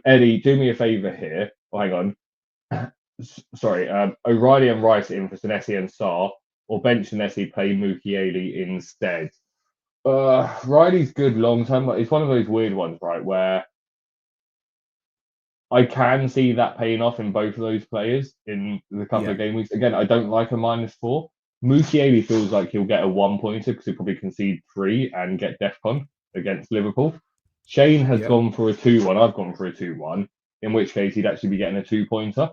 Eddie, do me a favour here. Oh, hang on. Sorry. O'Reilly and Rice in for Senesi and Sarr, or bench Senesi, play Mukiele instead. Riley's good long term, but it's one of those weird ones, right, where I can see that paying off in both of those players in the couple of game weeks. Again, I don't like a -4. Mukiele feels like he'll get a 1-pointer because he'll probably concede 3 and get DEFCON against Liverpool. Shane has gone for a 2-1. I've gone for a 2-1, in which case he'd actually be getting a 2-pointer.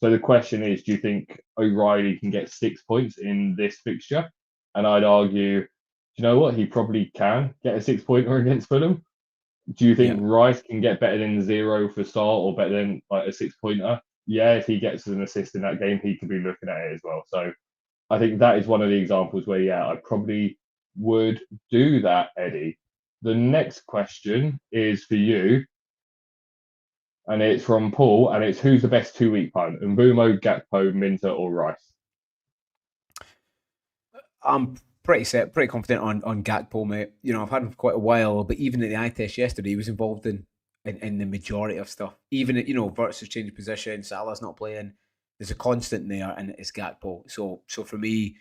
So the question is, do you think O'Reilly can get 6 points in this fixture? And I'd argue, you know what? He probably can get a 6-pointer against Fulham. Do you think Rice can get better than 0 for Sarr or better than like a 6-pointer yeah, if he gets an assist in that game, he could be looking at it as well. So I think that is one of the examples where, yeah, I probably would do that, Eddie. The next question is for you, and it's from Paul, and it's who's the best 2 week punt? Mbumo, Gakpo, Minter, or Rice? I'm pretty confident on Gakpo, mate. You know, I've had him for quite a while, but even at the eye test yesterday, he was involved in the majority of stuff. Even at, Verts has changed position, Salah's not playing. There's a constant there, and it's Gakpo. So for me,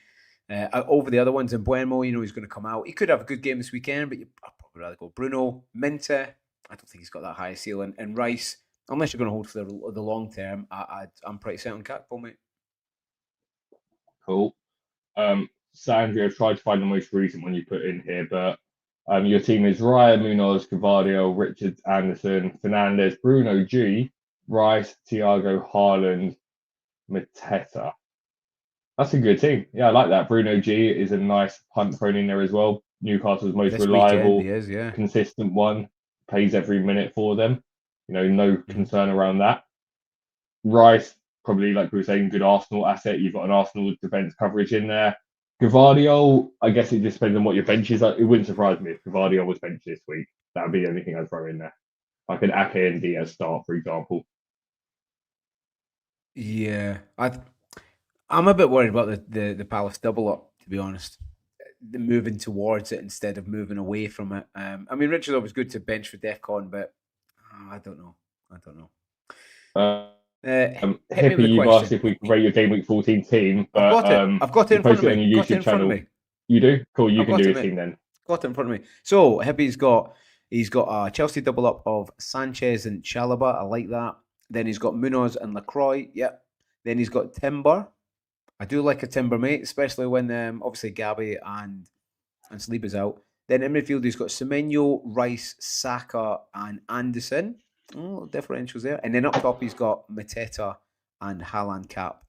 over the other ones, and Buemo, he's going to come out. He could have a good game this weekend, but I'd probably rather go Bruno. Minter, I don't think he's got that high ceiling. And Rice, unless you're going to hold for the long term, I'm pretty set on Gakpo, mate. Cool. Sandra, I've tried to find the most recent one you put in here, but your team is Raya, Munoz, Cavadio, Richards, Anderson, Fernandez, Bruno G, Rice, Thiago, Haaland, Mateta. That's a good team. Yeah, I like that. Bruno G is a nice punt thrown in there as well. Newcastle's most This reliable, weekend, he is, yeah. consistent one. Pays every minute for them. No concern around that. Rice, probably like we were saying, good Arsenal asset. You've got an Arsenal defence coverage in there. Gavardio, I guess it just depends on what your bench is. It wouldn't surprise me if Gavardio was benched this week. That would be the only thing I'd throw in there. Like an Ake and Diaz start, for example. Yeah, I'm a bit worried about the Palace double up, to be honest. The moving towards it instead of moving away from it. I mean, Richard's always good to bench for DEFCON, but I don't know. Hippie, you've asked if we can rate your game week 14 team, but I've got it in front of me. On your YouTube channel. You do? Cool. You can do your team then. Got it in front of me. So Hippie's got a Chelsea double up of Sanchez and Chalobah. I like that. Then he's got Munoz and Lacroix. Yep. Then he's got Timber. I do like a Timber, mate, especially when obviously Gabby and Saliba's out. Then in midfield, he's got Semenyo, Rice, Saka, and Anderson. Oh, differentials there. And then up top, he's got Mateta and Haaland cap.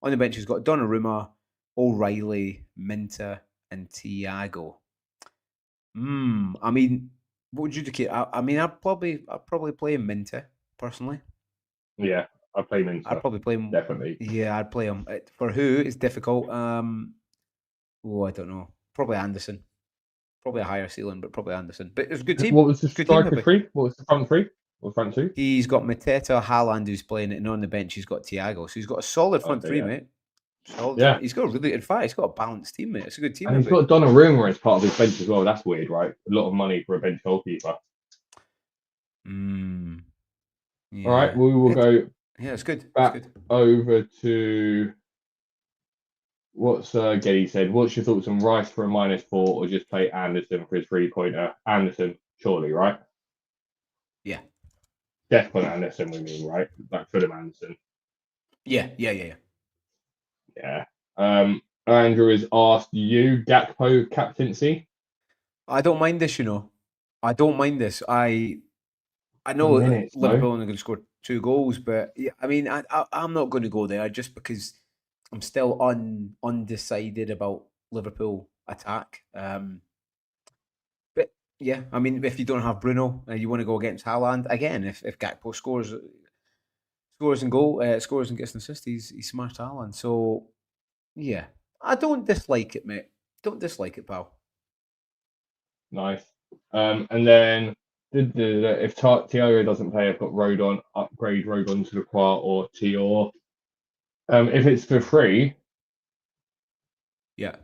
On the bench, he's got Donnarumma, O'Reilly, Minter, and Thiago. I mean, what would you do? I mean, I'd probably play Minter, personally. Yeah, I'd play Minter. I'd probably play him. Definitely. Yeah, I'd play him. For who, it's difficult. I don't know. Probably Anderson. Probably a higher ceiling, but probably Anderson. But it's a good team. What was the striker three? What was the front three? Or front two? He's got Mateta, Haaland, who's playing it, and on the bench he's got Thiago. So he's got a solid front three, mate. Solid. Yeah. He's got in fact, he's got a balanced team, mate. It's a good team. And he's got Donnarumma as part of his bench as well. That's weird, right? A lot of money for a bench goalkeeper. Yeah. All right, we will go. Yeah, it's good. Back over to what's Geddy said. What's your thoughts on Rice for a -4, or just play Anderson for his 3-pointer? Anderson, surely, right? Yeah. Defcon Anderson, we mean, right? Like Fulham Anderson. Yeah. Yeah. Andrew has asked you, Gakpo captaincy. I don't mind this, I don't mind this. I know Liverpool only going to score 2 goals, but yeah, I mean, I'm not going to go there just because I'm still undecided about Liverpool attack. But yeah, I mean, if you don't have Bruno and you want to go against Haaland again, if Gakpo scores and gets an assist, he smashed Haaland. So yeah, I don't dislike it, mate. Don't dislike it, pal. Nice. And then if Thiago doesn't play, I've got Rodon, upgrade Rodon to Lacroix or Tior. If it's for free, yeah.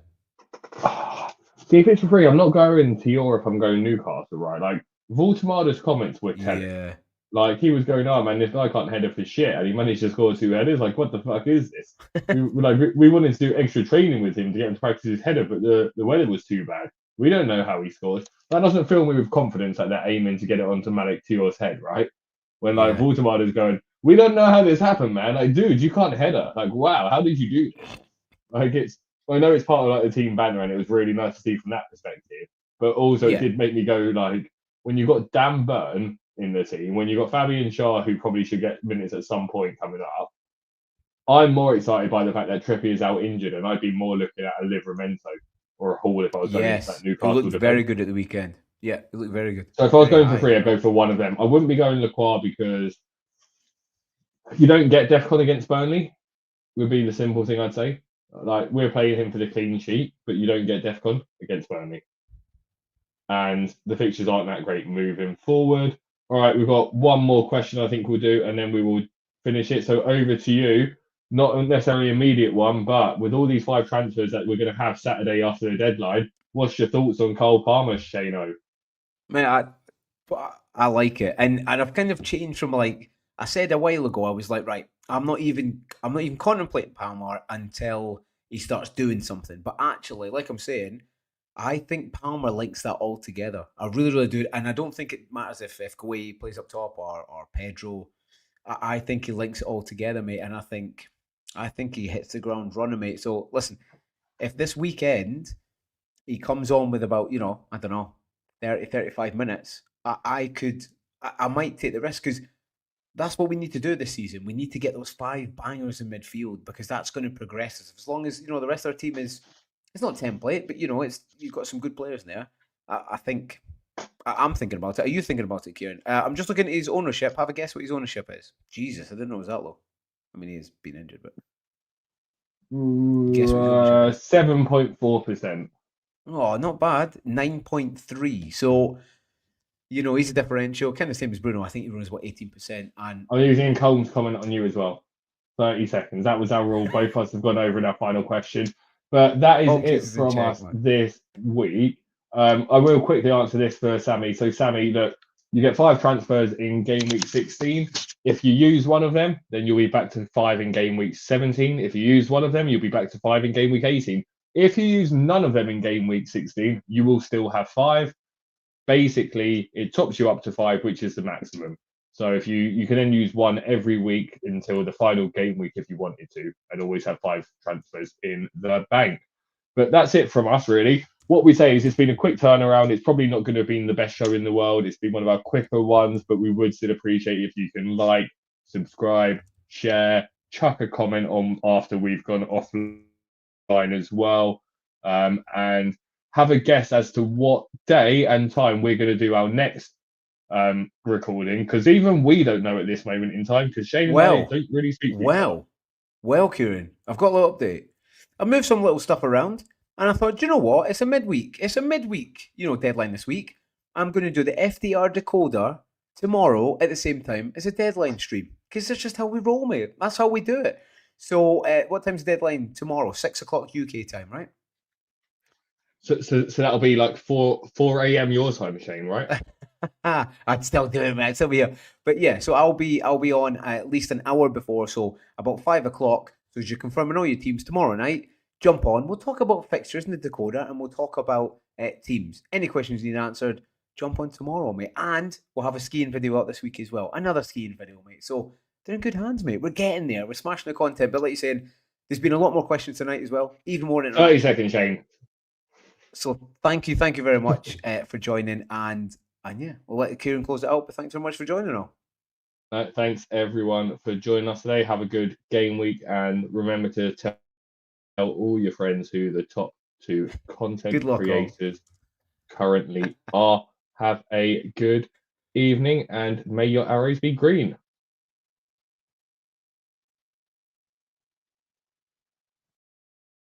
See, if it's for free, I'm not going Tior if I'm going Newcastle, right? Like Voltemada's comments were telling. Yeah. Like he was going, oh man, this guy can't header for shit, and he managed to score 2 headers. Like, what the fuck is this? we wanted to do extra training with him to get him to practice his header, but the weather was too bad. We don't know how he scores. That doesn't fill me with confidence that they're aiming to get it onto Malik Tior's head, right? When like Voltemada's going, we don't know how this happened, man. Like, dude, you can't header. Like, wow, how did you do this? Like, I know it's part of like the team banner, and it was really nice to see from that perspective. But also, it did make me go like, when you got Dan Burn in the team, when you got Fabian Schär, who probably should get minutes at some point coming up, I'm more excited by the fact that Trippier is out injured, and I'd be more looking at a Livramento or a Hall if I was going into that Newcastle. It looked very good at the weekend. Yeah, it looked very good. So if I was going for free, I'd go for one of them. I wouldn't be going Lacroix because You don't get Defcon against Burnley, would be the simple thing I'd say. Like, we're playing him for the clean sheet, but you don't get Defcon against Burnley. And the fixtures aren't that great moving forward. All right, we've got one more question I think we'll do, and then we will finish it. So over to you. Not necessarily immediate one, but with all these 5 transfers that we're going to have Saturday after the deadline, what's your thoughts on Cole Palmer, Shano? Man, I like it, and I've kind of changed from, like I said a while ago. I was like, right, I'm not even contemplating Palmer until he starts doing something. But actually, like I'm saying, I think Palmer links that all together. I really, really do, and I don't think it matters if Kawhi plays up top or Pedro. I think he links it all together, mate, and I think he hits the ground running, mate. So listen, if this weekend he comes on with about, I don't know, 30, 35 minutes, I might take the risk, because that's what we need to do this season. We need to get those 5 bangers in midfield, because that's going to progress us. As long as, the rest of our team it's not template, but, you've got some good players there. I think, I'm thinking about it. Are you thinking about it, Kieran? I'm just looking at his ownership. Have a guess what his ownership is. Jesus, I didn't know it was that low. I mean, he has been injured, but guess what his ownership is. 7.4%. Oh, not bad. 9.3. So, he's a differential, kind of same as Bruno. I think he runs, 18%. And I'm using Cole's comment on you as well. 30 seconds. That was our rule. Both of us have gone over in our final question. But that is it from us this week. I will quickly answer this for Sammy. So, Sammy, look, you get 5 transfers in game week 16. If you use one of them, then you'll be back to 5 in game week 17. If you use one of them, you'll be back to 5 in game week 18. If you use none of them in game week 16, you will still have 5. Basically, it tops you up to 5, which is the maximum. So if you can then use one every week until the final game week if you wanted to, and always have 5 transfers in the bank. But that's it from us, really. What we say is it's been a quick turnaround. It's probably not going to have been the best show in the world. It's been one of our quicker ones, but we would still appreciate if you can like, subscribe, share, chuck a comment on after we've gone offline as well. And have a guess as to what day and time we're going to do our next recording, because even we don't know at this moment in time, because Shane and I don't really speak to each other. Well, Kieran, I've got a little update. I moved some little stuff around, and I thought, do you know what? It's a midweek. Deadline this week. I'm going to do the FDR decoder tomorrow at the same time as a deadline stream, because that's just how we roll, mate. That's how we do it. So, what time's the deadline tomorrow? 6 o'clock UK time, right? So that'll be like 4 a.m. your time, Shane, right? I'd still do it, man. I'd still be here. But yeah, so I'll be on at least an hour before, so about 5 o'clock. So as you're confirming all your teams tomorrow night, jump on. We'll talk about fixtures in the decoder, and we'll talk about teams. Any questions you need answered, jump on tomorrow, mate. And we'll have a skiing video out this week as well. Another skiing video, mate. So they're in good hands, mate. We're getting there. We're smashing the content. But like you're saying, there's been a lot more questions tonight as well. Even more than 30 seconds, Shane. So thank you very much for joining, and yeah, we'll let Kieran close it out. But thanks very much for joining all. Thanks everyone for joining us today. Have a good game week, and remember to tell all your friends who the top 2 content creators currently are. Have a good evening, and may your arrows be green.